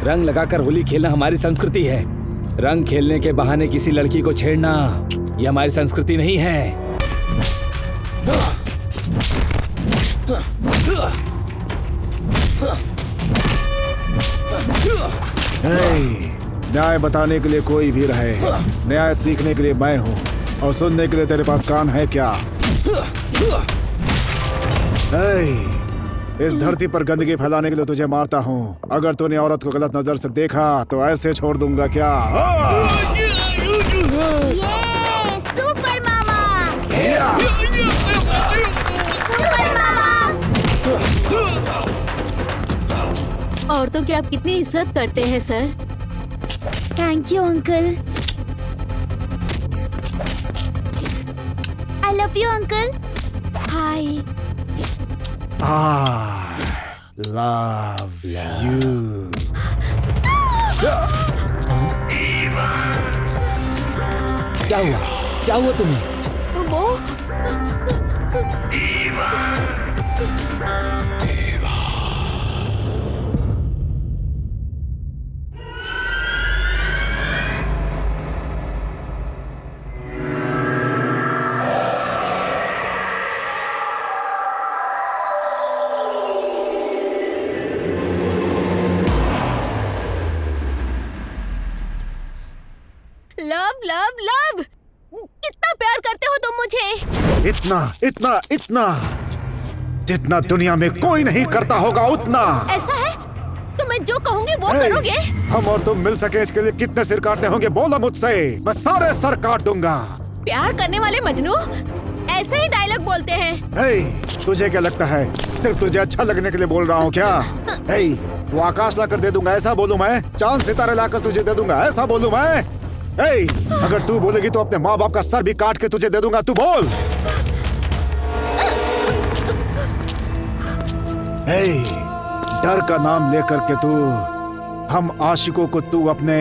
रंग लगाकर होली खेलना हमारी संस्कृति है। रंग खेलने के बहाने किसी लड़की को छेड़ना ये हमारी संस्कृति नहीं है। न्याय बताने के लिए कोई भी रहे, न्याय सीखने के लिए मैं हूँ और सुनने के लिए तेरे पास कान है क्या? इस धरती पर गंदगी फैलाने के लिए तुझे मारता हूँ। अगर तूने औरत को गलत नजर से देखा तो ऐसे छोड़ दूंगा क्या? सुपर मामा! सुपर मामा! औरतों की आप कितनी इज्जत करते हैं sir. Thank you uncle. I love you uncle. Hi. Love you. क्या हुआ तुम्हें? वो लव लव लव, कितना प्यार करते हो तुम मुझे। इतना इतना इतना जितना दुनिया में कोई नहीं करता होगा उतना। ऐसा है तो मैं जो कहूँगी वो Hey, करोगे। हम और तुम मिल सके इसके लिए कितने सिर काटने होंगे बोलो मुझसे, मैं सारे सर काट दूंगा। प्यार करने वाले मजनू ऐसे ही डायलॉग बोलते हैं। hey, तुझे क्या लगता है सिर्फ तुझे अच्छा लगने के लिए बोल रहा हूँ क्या? hey, वो आकाश लाकर दे दूंगा ऐसा बोलूं मैं? चांद सितारे लाकर तुझे दे दूंगा ऐसा बोलूं मैं? hey, अगर तू बोलेगी तो अपने माँ बाप का सर भी काट के तुझे दे दूंगा। तू बोल। hey, डर का नाम लेकर के तू हम आशिकों को तू अपने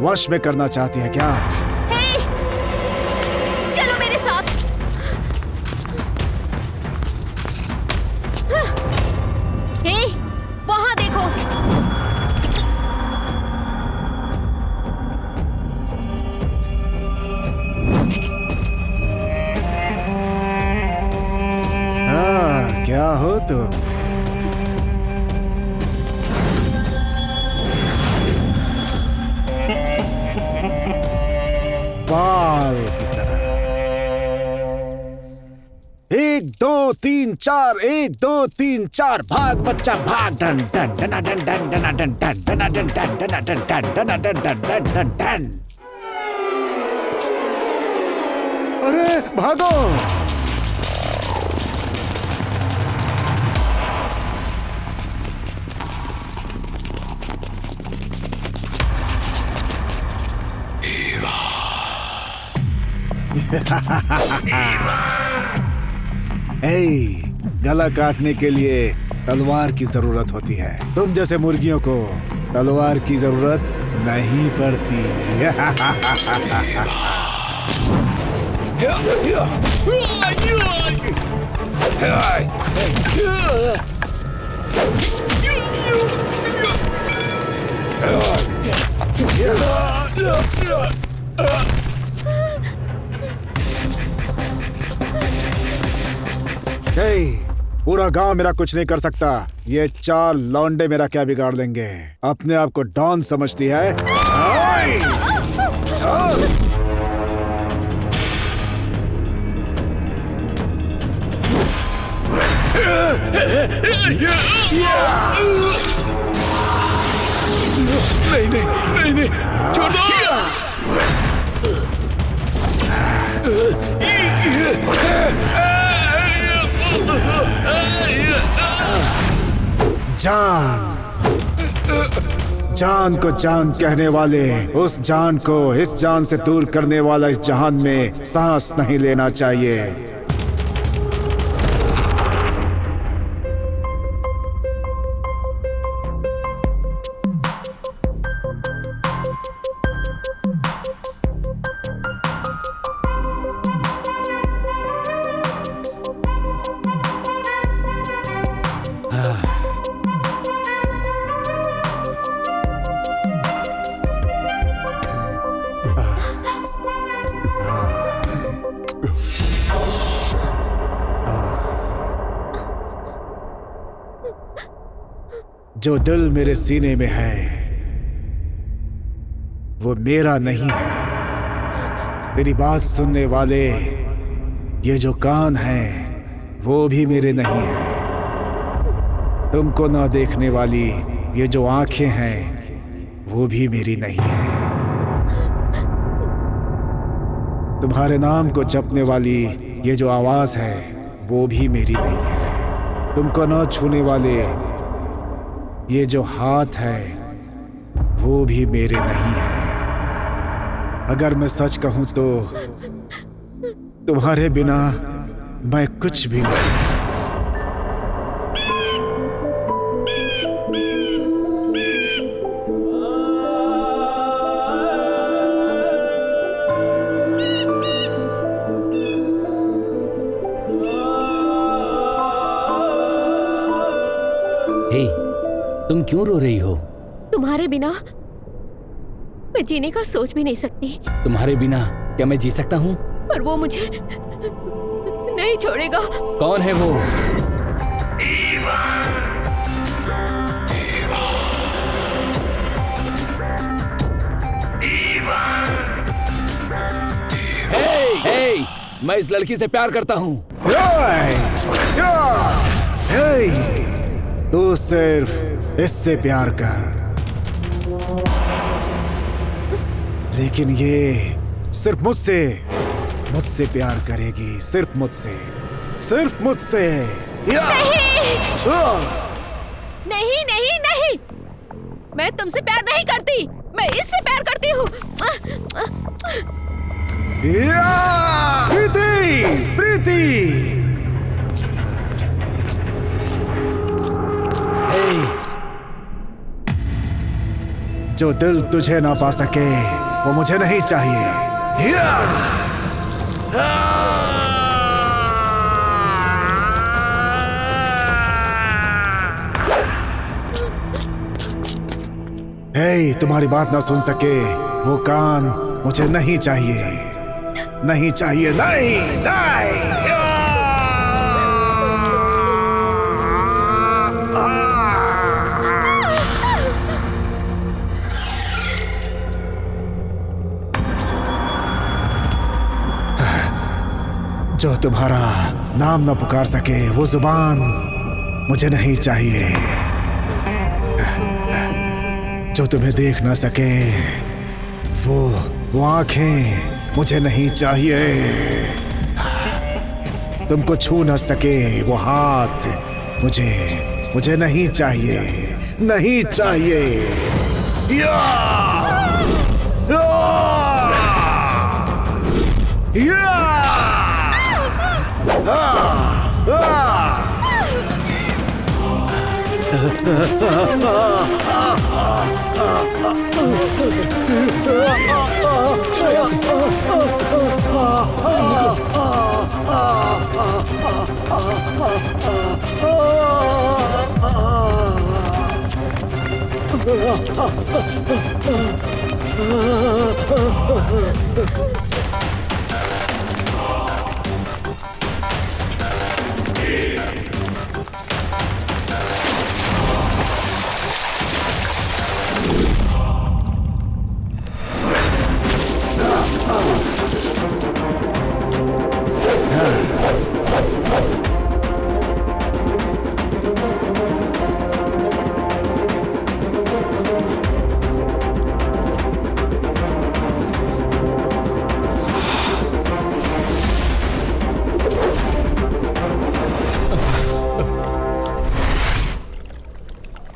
वश में करना चाहती है क्या? हे, चलो मेरे साथ। हे, वहाँ देखो। हाँ, क्या हो तुम? बाल की तरह। 1 2 3 4 1 2 3 4 भाग बच्चा भाग। Done done done done done done done done done done done done done done done done done done done. अरे भागो। गला काटने के लिए तलवार की जरूरत होती है, तुम जैसे मुर्गियों को तलवार की जरूरत नहीं पड़ती। पूरा गांव मेरा कुछ नहीं कर सकता, ये 4 लौंडे मेरा क्या बिगाड़ लेंगे? अपने आप को डॉन समझती है? नहीं नहीं, छोड़ दो। जान को जान कहने वाले उस जान को इस जान से दूर करने वाला इस जहान में सांस नहीं लेना चाहिए। जो दिल मेरे सीने में है वो मेरा नहीं है। तेरी बात सुनने वाले ये जो कान हैं वो भी मेरे नहीं हैं। तुमको ना देखने वाली ये जो आंखें हैं वो भी मेरी नहीं है। तुम्हारे नाम को जपने वाली ये जो आवाज है वो भी मेरी नहीं है। तुमको न छूने वाले ये जो हाथ है वो भी मेरे नहीं है। अगर मैं सच कहूं तो तुम्हारे बिना मैं कुछ भी नहीं। हे, तुम क्यों रो रही हो? तुम्हारे बिना मैं जीने का सोच भी नहीं सकती। तुम्हारे बिना क्या मैं जी सकता हूँ? पर वो मुझे नहीं छोड़ेगा। कौन है वो? हे, मैं इस लड़की से प्यार करता हूँ। तू सिर्फ इससे प्यार कर, लेकिन ये सिर्फ मुझसे प्यार करेगी, सिर्फ मुझसे। नहीं नहीं नहीं, मैं तुमसे प्यार नहीं करती, मैं इससे प्यार करती हूँ। प्रीति जो दिल तुझे ना पा सके वो मुझे नहीं चाहिए। हे, तुम्हारी बात ना सुन सके वो कान मुझे नहीं चाहिए, नहीं। जो तुम्हारा नाम न पुकार सके वो जुबान मुझे नहीं चाहिए। जो तुम्हें देख न सके वो आंखें मुझे नहीं चाहिए। तुमको छू न सके वो हाथ मुझे नहीं चाहिए, नहीं चाहिए।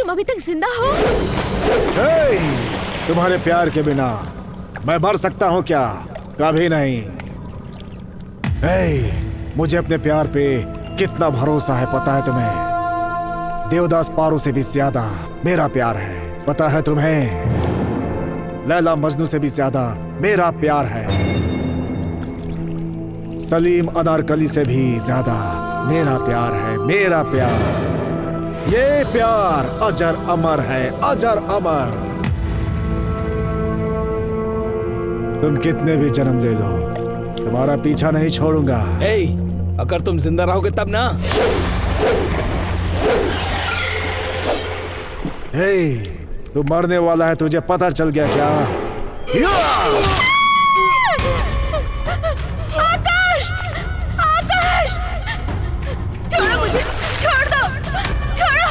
अभी तक जिंदा हो? तुम्हारे प्यार के बिना मैं मर सकता हूँ क्या? कभी नहीं। मुझे अपने प्यार पे कितना भरोसा है पता है तुम्हें? देवदास पारू से भी ज्यादा मेरा प्यार है, पता है तुम्हें? लैला मजनू से भी ज्यादा मेरा प्यार है, सलीम अनारकली से भी ज्यादा मेरा प्यार है, मेरा प्यार। ये प्यार अजर अमर है, अजर अमर। तुम कितने भी जन्म ले लो, तुम्हारा पीछा नहीं छोड़ूंगा। अगर तुम जिंदा रहोगे तब ना। तू मरने वाला है, तुझे पता चल गया क्या? आकाश! आकाश! छोड़ो मुझे, छोड़ दो, छोड़ो!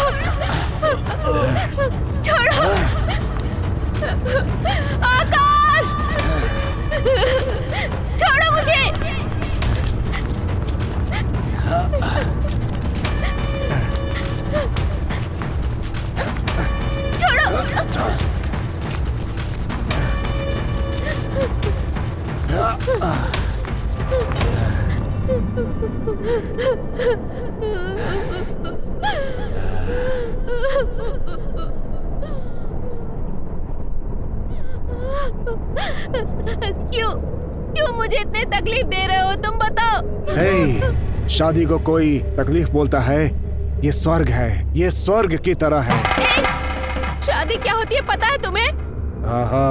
क्यों क्यों मुझे इतने तकलीफ दे रहे हो, तुम बताओ। हे, शादी को कोई तकलीफ बोलता है? ये स्वर्ग है, ये स्वर्ग की तरह है। शादी क्या होती है पता है तुम्हें? आहा।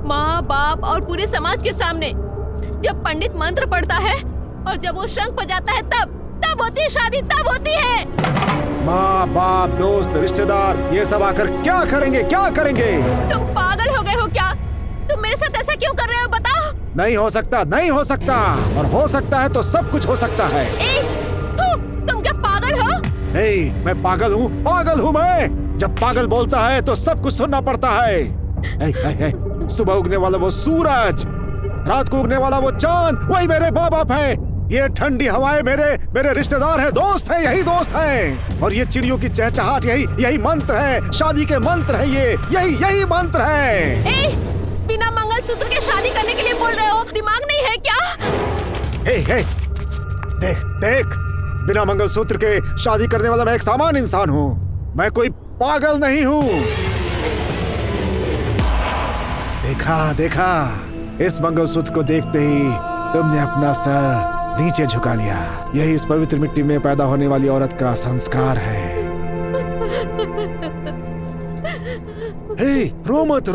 माँ बाप और पूरे समाज के सामने जब पंडित मंत्र पढ़ता है और जब वो शंख बजाता है तब होती है शादी, तब होती है। माँ बाप दोस्त रिश्तेदार ये सब आकर क्या करेंगे, क्या करेंगे? तुम पागल हो गए हो क्या? तुम मेरे साथ ऐसा क्यों कर रहे हो बताओ? नहीं हो सकता, नहीं हो सकता, और हो सकता है तो सब कुछ हो सकता है। तुम क्या पागल हो? नहीं, मैं पागल हूँ, पागल हूँ मैं। जब पागल बोलता है तो सब कुछ सुनना पड़ता है। सुबह उगने वाला वो सूरज, रात को उगने वाला वो चांद, वही मेरे माँ बाप है। ये ठंडी हवाएं मेरे रिश्तेदार हैं, दोस्त हैं, यही दोस्त हैं। और ये चिड़ियों की चहचहाट यही मंत्र है, शादी के मंत्र है, यही मंत्र है। बिना मंगलसूत्र के शादी करने के लिए बोल रहे हो? दिमाग नहीं है क्या? देख, बिना मंगलसूत्र के शादी करने वाला मैं एक सामान्य इंसान हूँ, मैं कोई पागल नहीं हूँ। देखा, इस मंगलसूत्र को देखते ही तुमने अपना सर नीचे झुका लिया। यही इस पवित्र मिट्टी में पैदा होने वाली औरत का संस्कार है। रो मत।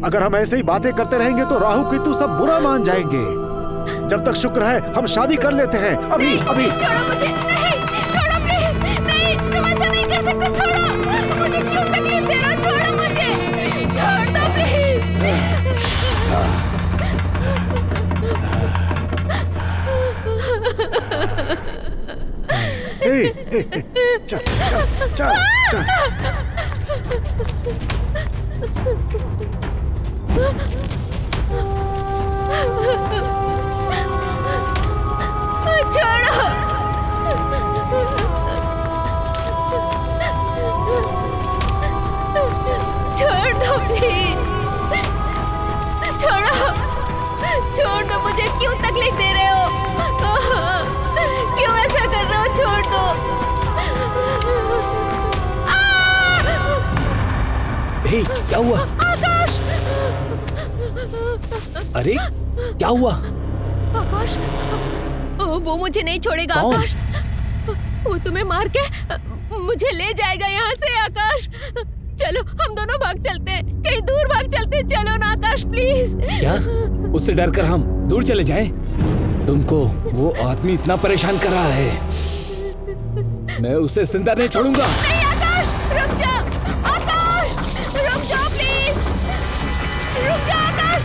अगर हम ऐसे ही बातें करते रहेंगे तो राहु केतु सब बुरा मान जाएंगे। जब तक शुक्र है हम शादी कर लेते हैं, अभी। छोड़ो मुझे, नहीं, छोड़ो प्लीज, नहीं, तुम ऐसा नहीं कर सकते, छोड़ो मुझे, क्यों तकलीफ दे रहे हो? छोड़ो मुझे, छोड़ दो प्लीज। चल। छोड़ो। छोड़ दो प्लीज, छोड़ दो मुझे, क्यों तकलीफ दे रहे हो? क्यों ऐसा कर रहे हो? छोड़ दो। क्या हुआ? आकाश! अरे क्या हुआ? आकाश, वो मुझे नहीं छोड़ेगा। कौन? आकाश, वो तुम्हें मार के मुझे ले जाएगा यहाँ से। आकाश, चलो हम दोनों भाग चलते हैं, कहीं दूर भाग चलते हैं। चलो ना आकाश प्लीज। क्या? उससे डरकर हम दूर चले जाएं? तुमको वो आदमी इतना परेशान कर रहा है, मैं उसे जिंदा नहीं छोड़ूंगा। नहीं आकाश, रुक जा। आकाश, रुक जाओ प्लीज, रुक जा आकाश।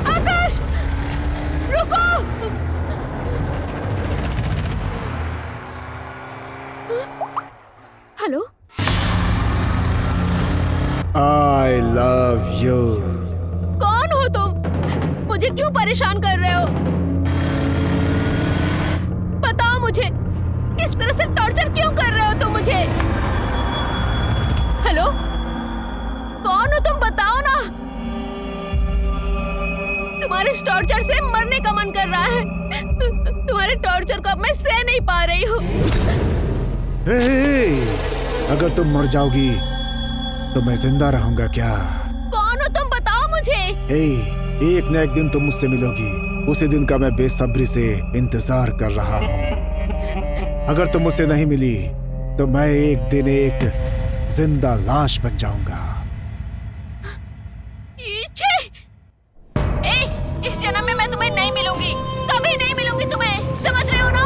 आकाश, रुको। Hello, I love you। कौन हो तुम? मुझे क्यों परेशान कर रहे हो? बताओ मुझे, इस तरह से टॉर्चर क्यों कर रहे हो तुम मुझे? हेलो, कौन हो तुम? बताओ ना। तुम्हारे इस टॉर्चर से मरने का मन कर रहा है। तुम्हारे टॉर्चर को अब मैं सह नहीं पा रही हूँ। अगर तुम मर जाओगी तो मैं जिंदा रहूंगा क्या? कौन हो तुम? बताओ मुझे। एक न एक दिन तुम मुझसे मिलोगी, उसी दिन का मैं बेसब्री से इंतजार कर रहा हूँ। अगर तुम मुझसे नहीं मिली तो मैं एक दिन एक जिंदा लाश बन जाऊंगा। इस जन्म में मैं तुम्हें नहीं मिलूंगी, कभी नहीं मिलूंगी तुम्हें, समझ रहे हो ना?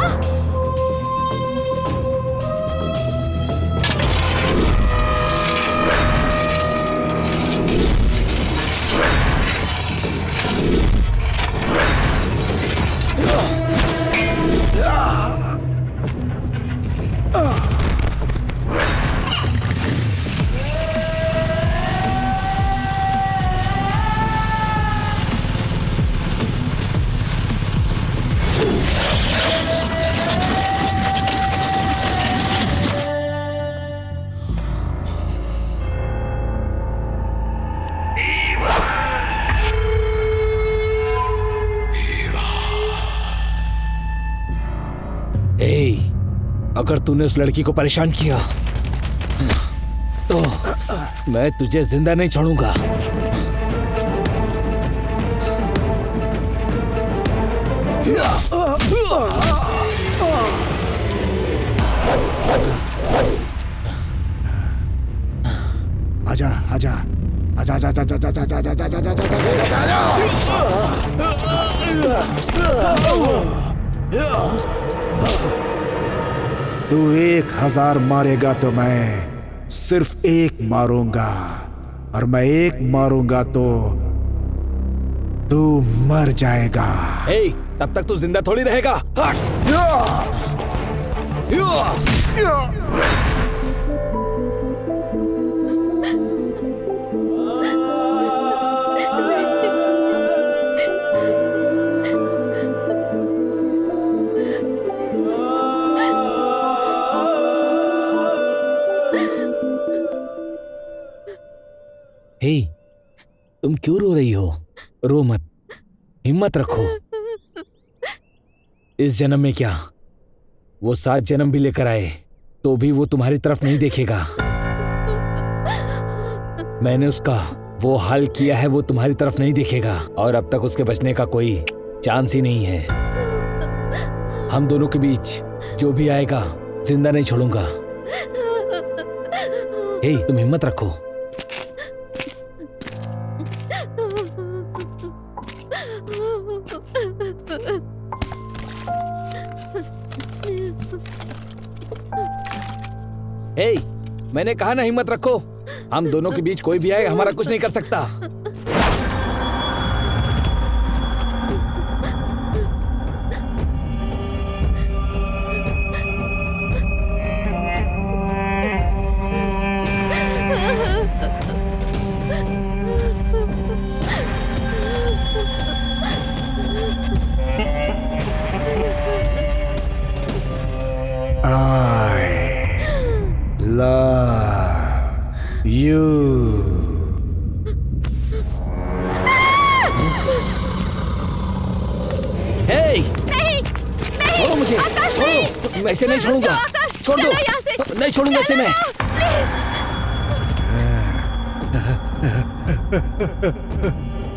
अगर तूने उस लड़की को परेशान किया तो मैं तुझे जिंदा नहीं छोड़ूंगा। आजा आजा आजा आजा आजा आजा आजा आजा आजा आजा आजा तू 1000 मारेगा तो मैं सिर्फ एक मारूंगा, और मैं एक मारूंगा तो तू मर जाएगा। तब तक तू जिंदा थोड़ी रहेगा। तुम क्यों रो रही हो? रो मत, हिम्मत रखो। इस जन्म में क्या, वो 7 जन्म भी लेकर आए तो भी वो तुम्हारी तरफ नहीं देखेगा। मैंने उसका वो हाल किया है, वो तुम्हारी तरफ नहीं देखेगा, और अब तक उसके बचने का कोई चांस ही नहीं है। हम दोनों के बीच जो भी आएगा जिंदा नहीं छोड़ूंगा। तुम हिम्मत रखो। मैंने कहा ना हिम्मत रखो। हम दोनों के बीच कोई भी आए हमारा कुछ नहीं कर सकता। Love you. छोड़ो मुझे, छोड़ो, मैं इसे नहीं छोड़ूंगा। छोड़ दो, नहीं छोड़ूंगा इसे मैं।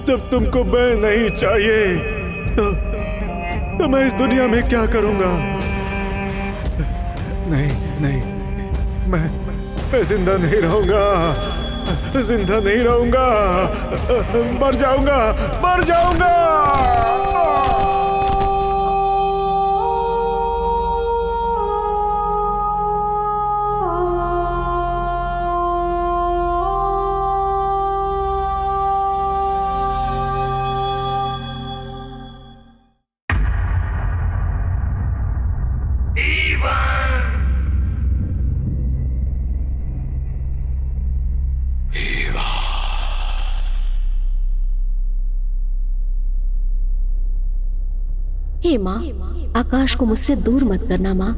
जब तुमको मैं नहीं चाहिए तो मैं इस दुनिया में क्या करूंगा? नहीं नहीं, मैं जिंदा नहीं रहूंगा, जिंदा नहीं रहूंगा, मर जाऊंगा, मर जाऊंगा। हे माँ, आकाश को मुझसे दूर मत करना माँ।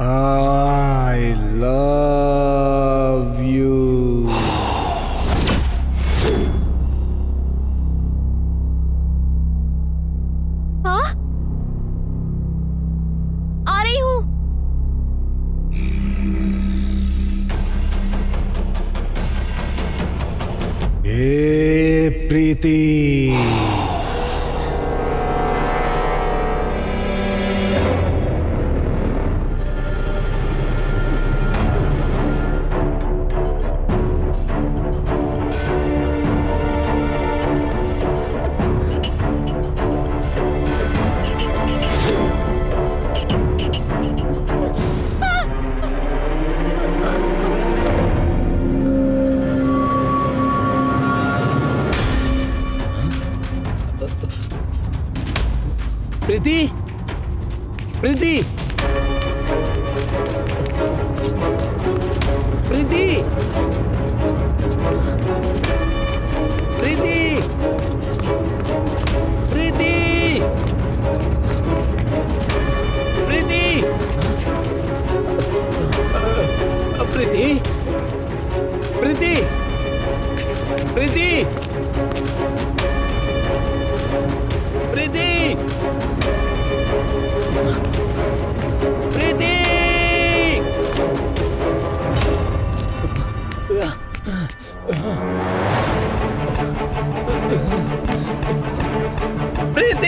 I love you. हाँ? आ रही हूँ। हे प्रीति, प्रीति, प्रीति, प्रीति, प्रीति, प्रीति, प्रीति, प्रीति, प्रीति, प्रीति, प्रीति, प्रीति,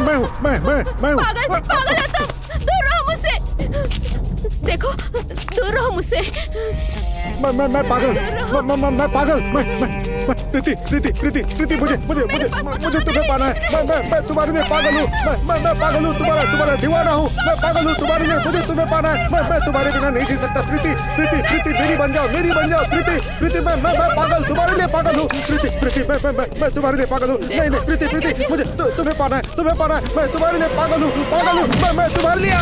मैं हूँ। पागल पागल है तुम, दूर रहो मुझसे। देखो, दूर रहो मुझसे। मैं पागल, मैं प्रीति, मुझे तुम्हें पाना है। मैं तुम्हारे लिए पागल हूँ। मैं पागल हूँ, तुम्हारा दीवाना हूँ। मैं पागल हूँ तुम्हारे लिए, मुझे तुम्हें पाना है। मैं तुम्हारे बिना नहीं जी सकता। प्रीति, मेरी बन जाओ। प्रीति, मैं पागल, तुम्हारे लिए पागल हूँ। प्रीति, मैं तुम्हारे लिए पागल हूँ। नहीं, प्रीति, मुझे तुम्हें पाना है। मैं तुम्हारे लिए पागल हूँ। मैं तुम्हारे लिए।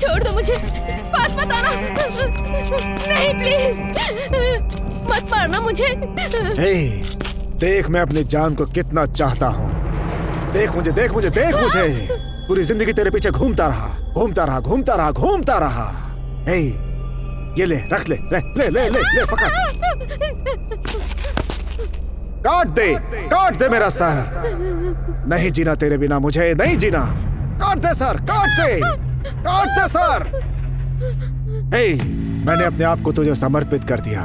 छोड़ दो मुझे, पास मत आना। नहीं, प्लीज मत मारना मुझे। हे, देख मैं अपनी जान को कितना चाहता हूँ। देख मुझे। पूरी जिंदगी तेरे पीछे घूमता रहा। हे, ये ले, रख ले, पकड़। काट दे मेरा सर। नहीं जीना तेरे बिना, मुझे नहीं जीना। काट दे सर। हे, मैंने अपने आप को तुझे समर्पित कर दिया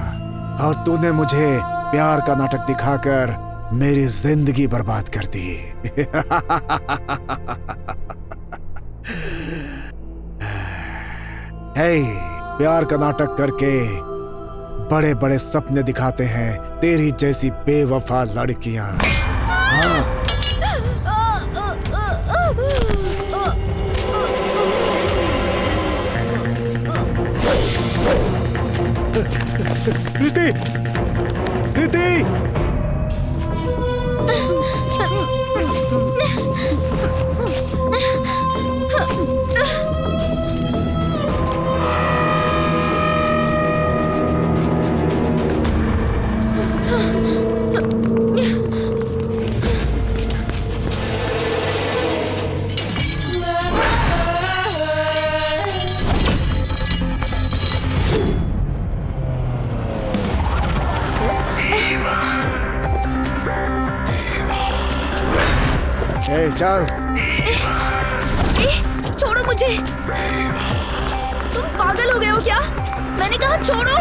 और तूने मुझे प्यार का नाटक दिखाकर मेरी जिंदगी बर्बाद कर दी। हे, प्यार का नाटक करके बड़े बड़े सपने दिखाते हैं तेरी जैसी बेवफा लड़कियां। हाँ। प्रीति, चल। छोड़ो मुझे। तुम पागल हो गए हो क्या? मैंने कहा छोड़ो।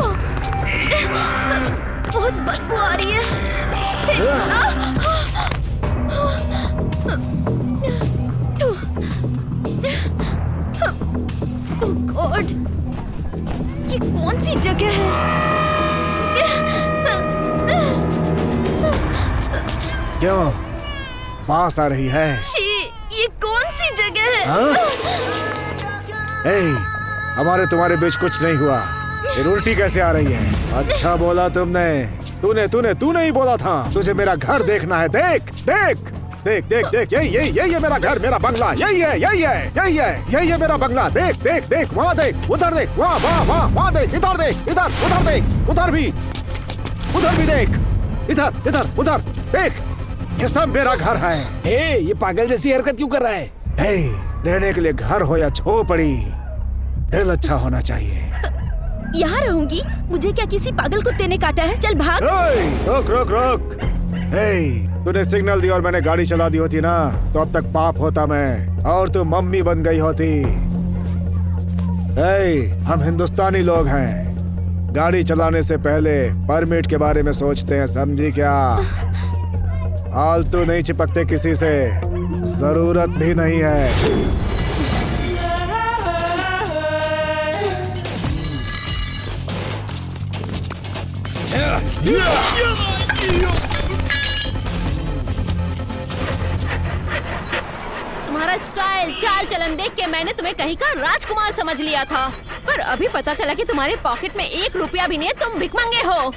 बहुत बदबू आ रही है। ओह गॉड, ये कौन सी जगह है? क्यों पास आ रही है? ये कौन सी जगह है? हमारे तुम्हारे बीच कुछ नहीं हुआ। ये उल्टी कैसे आ रही है? अच्छा बोला तुमने। तूने ही बोला था तुझे मेरा घर देखना है। देख देख देख देख, यही है मेरा घर, मेरा बंगला, यही है मेरा बंगला। देख देख देख, वहाँ देख, उधर देख, वहाँ देख, इधर देख, उधर देख, उधर भी देख, इधर उधर देख, ये सब मेरा घर है। हे, ये पागल जैसी हरकत क्यों कर रहा है? हे, रहने के लिए घर हो या झोपड़ी, दिल अच्छा होना चाहिए। यहाँ रहूंगी? मुझे क्या किसी पागल कुत्ते ने काटा है? चल भाग। रोक। तूने सिग्नल दी और मैंने गाड़ी चला दी होती ना, तो अब तक पाप होता मैं और तू मम्मी बन गई होती। हम हिंदुस्तानी लोग हैं, गाड़ी चलाने से पहले परमिट के बारे में सोचते हैं, समझी क्या? फालतू नहीं चिपकते किसी से, जरूरत भी नहीं है। तुम्हारा स्टाइल, चाल चलन देख के मैंने तुम्हें कहीं का राजकुमार समझ लिया था, पर अभी पता चला कि तुम्हारे पॉकेट में 1 रुपया भी नहीं है, तुम भिखमंगे हो।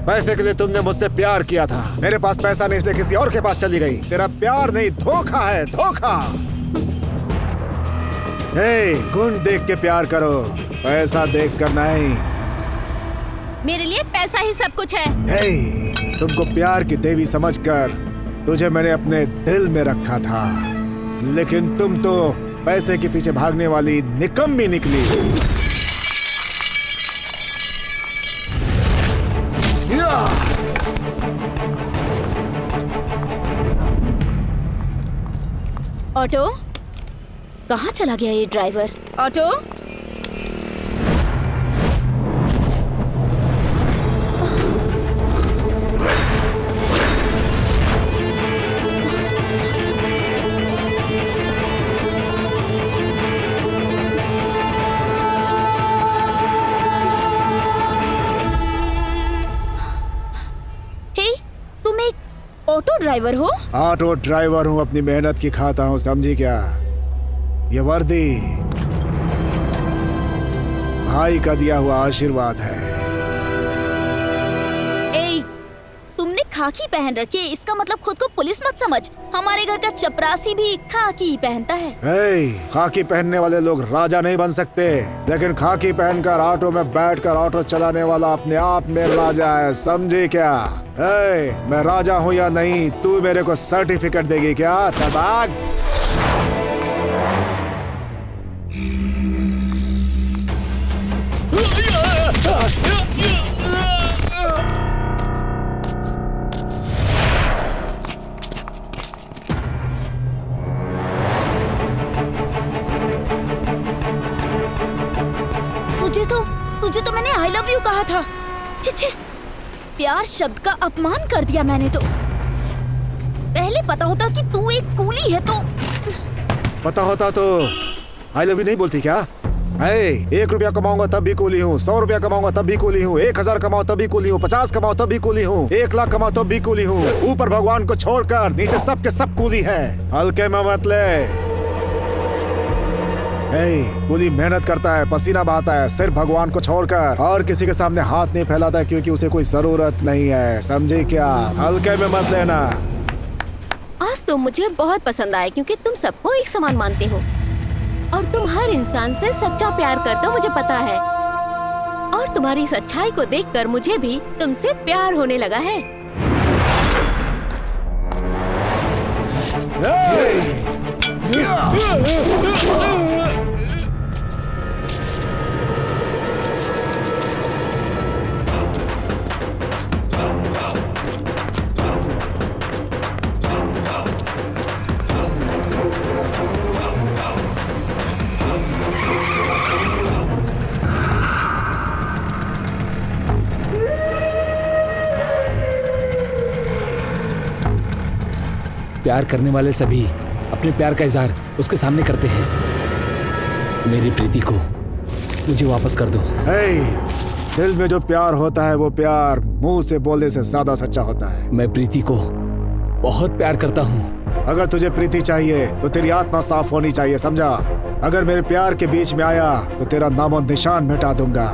पैसे के लिए तुमने मुझसे प्यार किया था, मेरे पास पैसा नहीं इसलिए किसी और के पास चली गई। तेरा प्यार नहीं, धोखा है, धोखा। गुण देख के प्यार करो, पैसा देख कर नहीं। मेरे लिए पैसा ही सब कुछ है। तुमको प्यार की देवी समझकर तुझे मैंने अपने दिल में रखा था, लेकिन तुम तो पैसे के पीछे भागने वाली निकम्मी निकली। ऑटो, कहाँ चला गया ये ड्राइवर? ऑटो, ऑटो ड्राइवर हो? ऑटो ड्राइवर हूँ, अपनी मेहनत की खाता हूँ, समझी क्या? ये वर्दी भाई का दिया हुआ आशीर्वाद है। तुमने खाकी पहन रखी है, इसका मतलब खुद को पुलिस मत समझ। हमारे घर का चपरासी भी खाकी ही पहनता है। खाकी पहनने वाले लोग राजा नहीं बन सकते, लेकिन खाकी पहनकर ऑटो में बैठकर ऑटो चलाने वाला अपने आप में राजा है, समझी क्या? मैं राजा हूँ या नहीं, तू मेरे को सर्टिफिकेट देगी क्या? चल भाग। तुझे तो मैंने आई लव यू कहा था। छी, प्यार शब्द का अपमान कर दिया मैंने तो। पहले पता होता कि तू एक कूली है तो। पता होता तो आई लव यू नहीं बोलती क्या? 1 रुपया कमाऊंगा तब भी कूली हूँ, 100 रुपया कमाऊंगा तब भी कूली हूँ, 1000 कमाओ तब भी कूली हूँ, 50 कमाओ तब भी कूली हूँ, 1 लाख कमाओ तब भी कूली हूँ। ऊपर भगवान को छोड़कर नीचे सब के सब कूली है, हल्के में मत ले। कूली मेहनत करता है, पसीना बहाता है, सिर्फ भगवान को छोड़कर, और किसी के सामने हाथ नहीं फैलाता क्योंकि उसे कोई जरूरत नहीं है, समझे क्या? हल्के में मत लेना। आज तुम मुझे बहुत पसंद आए क्योंकि तुम सबको एक समान मानते हो और तुम हर इंसान से सच्चा प्यार करते हो, मुझे पता है। और तुम्हारी सच्चाई को देखकर मुझे भी तुमसे प्यार होने लगा है। प्यार करने वाले सभी अपने प्यार का इजहार उसके सामने करते हैं। मेरी प्रीति को मुझे वापस कर दो। दिल में जो प्यार होता है वो प्यार मुंह से बोलने से ज्यादा सच्चा होता है। मैं प्रीति को बहुत प्यार करता हूँ। अगर तुझे प्रीति चाहिए तो तेरी आत्मा साफ होनी चाहिए, समझा? अगर मेरे प्यार के बीच में आया तो तेरा नामो निशान मिटा दूंगा।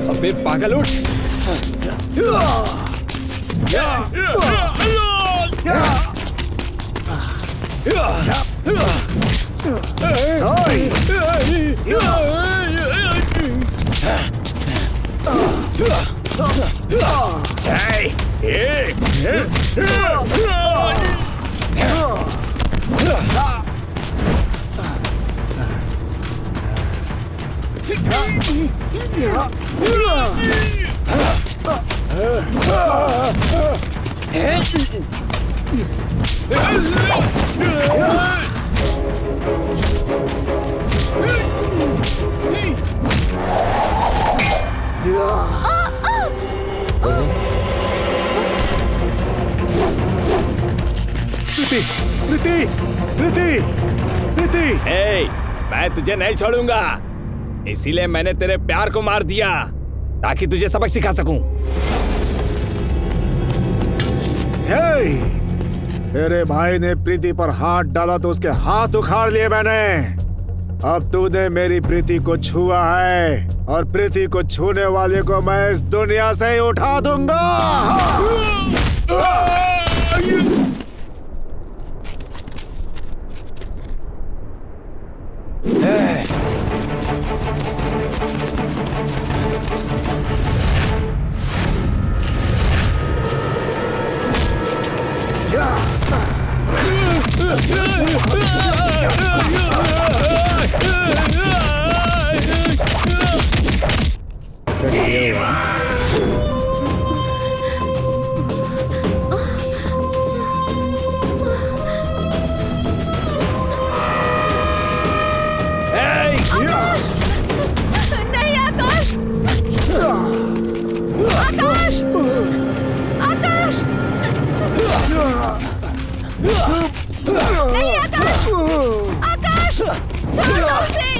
अबे पागल उठ। प्रीति, प्रीति, प्रीति। ए, मैं तुझे नहीं छोड़ूंगा। इसीलिए मैंने तेरे प्यार को मार दिया ताकि तुझे सबक सिखा सकूं। हे, तेरे भाई ने प्रीति पर हाथ डाला तो उसके हाथ उखाड़ लिए मैंने। अब तूने मेरी प्रीति को छुआ है और प्रीति को छूने वाले को मैं इस दुनिया से ही उठा दूंगा। नहीं आकाश, आकाश, आकाश, नहीं आकाश, आकाश, छोड़ दो उसे।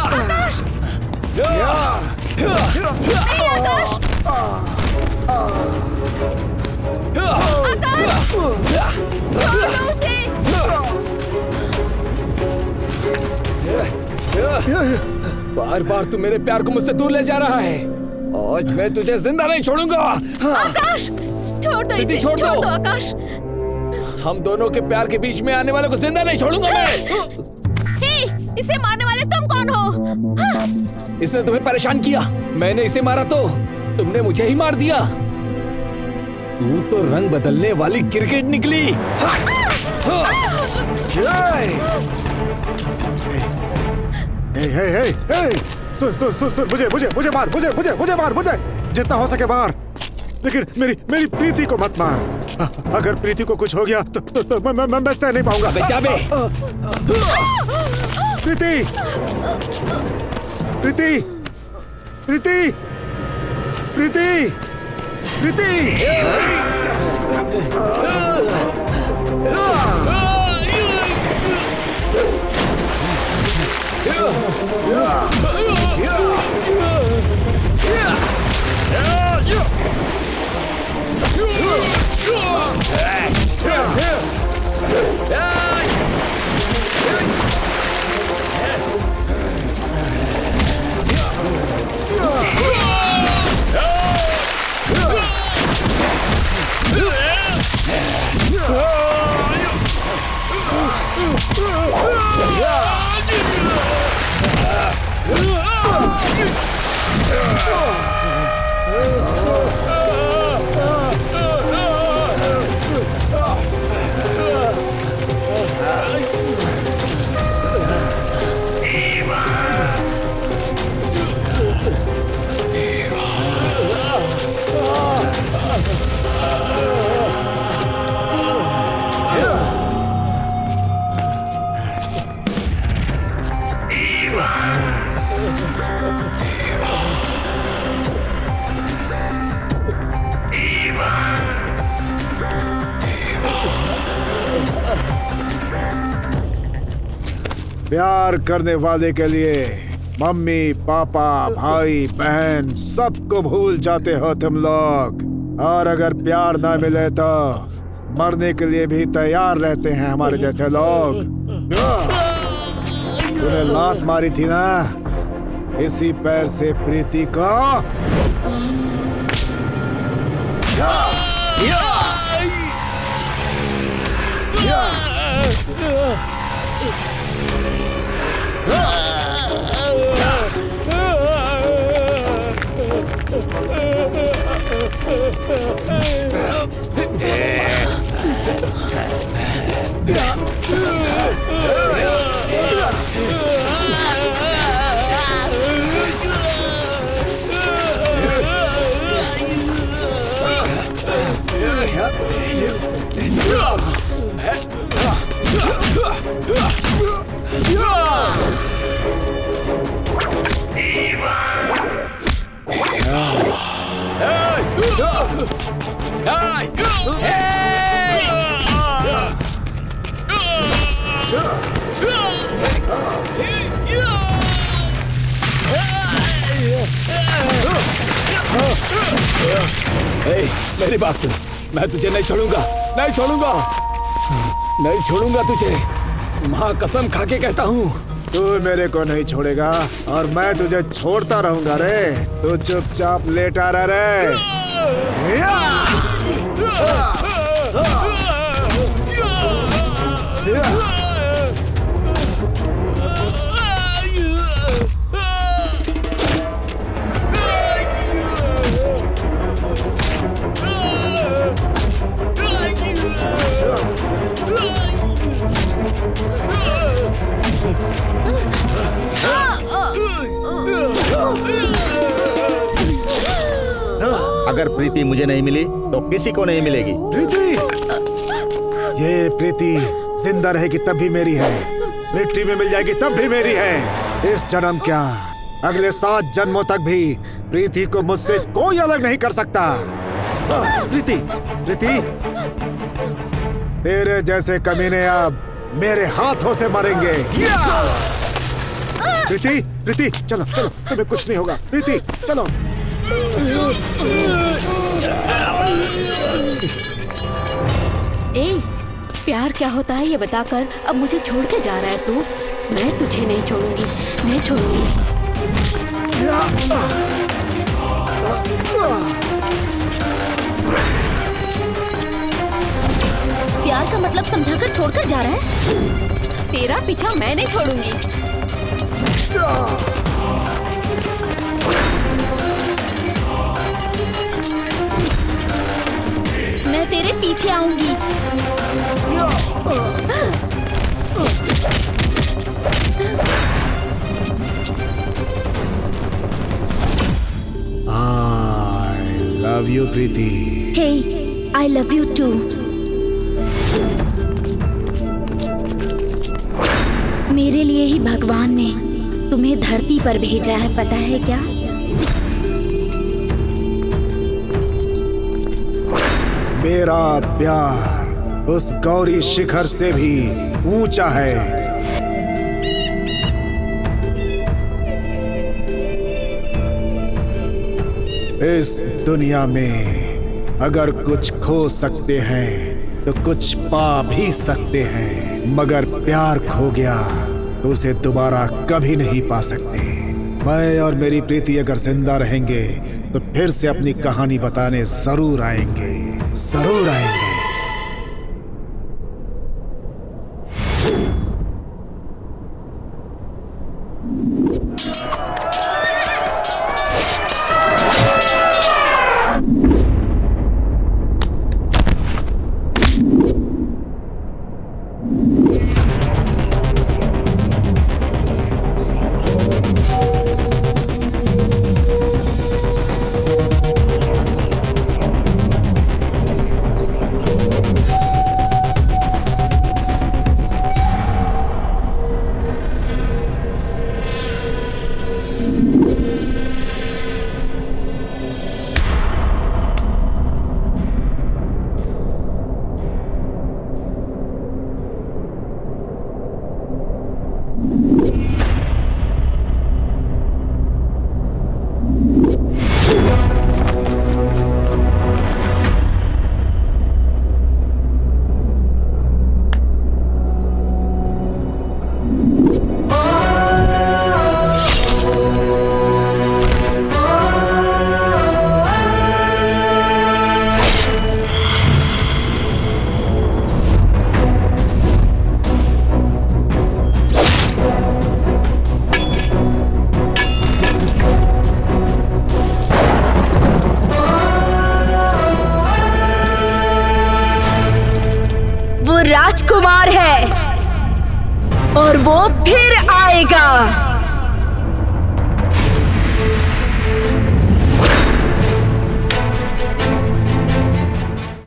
आकाश, नहीं आकाश, आकाश, छोड़ दो उसे। बार बार तू मेरे प्यार को मुझसे दूर ले जा रहा है। आज मैं तुझे जिंदा नहीं छोड़ूंगा। आकाश, छोड़ दो इसे, छोड़ दो। आकाश। हम दोनों के प्यार के बीच में आने वाले को जिंदा नहीं छोड़ूंगा मैं। हे, इसे मारने वाले तुम कौन हो? इसने तुम्हें परेशान किया, मैंने इसे मारा तो तुमने मुझे ही मार दिया। तू तो रंग बदलने वाली क्रिकेट निकली। सुन, मुझे मार, जितना हो सके मार, लेकिन मेरी प्रीति को मत मार। अगर प्रीति को कुछ हो गया तो मैं सह नहीं पाऊंगा। प्रीति, प्रीति, प्रीति, प्रीति, प्रीति। प्यार करने वाले के लिए मम्मी, पापा, भाई, बहन सबको भूल जाते हो तुम लोग। और अगर प्यार ना मिले तो मरने के लिए भी तैयार रहते हैं हमारे जैसे लोग। तूने लात मारी थी ना, इसी पैर से प्रीति को। मेरी बात सुन, मैं तुझे नहीं छोड़ूंगा, नहीं छोड़ूंगा, नहीं छोड़ूंगा तुझे। माँ कसम खा के कहता हूँ। तू मेरे को नहीं छोड़ेगा और मैं तुझे छोड़ता रहूंगा रे। तू चुपचाप लेटा रह रे। अगर प्रीति मुझे नहीं मिली तो किसी को नहीं मिलेगी। प्रीति, ये प्रीति जिंदा रहेगी तब भी मेरी है, मिट्टी में मिल जाएगी तब भी मेरी है। इस जन्म क्या, अगले 7 जन्मों तक भी प्रीति को मुझसे कोई अलग नहीं कर सकता। प्रीति, प्रीति, तेरे जैसे कमीने अब मेरे हाथों से मरेंगे। प्रीति, प्रीति, चलो चलो, तुम्हें कुछ नहीं होगा। प्रीति, चलो। ए, प्यार क्या होता है ये बताकर अब मुझे छोड़ के जा रहा है तू? मैं तुझे नहीं छोड़ूंगी, नहीं छोड़ूंगी। प्यार का मतलब समझाकर छोड़कर जा रहा है? तेरा पीछा मैं नहीं छोड़ूंगी। मैं तेरे पीछे आऊंगी। I love you, Preeti. Hey, I love you too. मेरे लिए ही भगवान ने तुम्हें धरती पर भेजा है, पता है क्या? मेरा प्यार उस गौरी शिखर से भी ऊंचा है। इस दुनिया में अगर कुछ खो सकते हैं तो कुछ पा भी सकते हैं, मगर प्यार खो गया तो उसे दोबारा कभी नहीं पा सकते। मैं और मेरी प्रीति अगर जिंदा रहेंगे तो फिर से अपनी कहानी बताने जरूर आएंगे, जरूर आएंगे। राजकुमार है और वो फिर आएगा।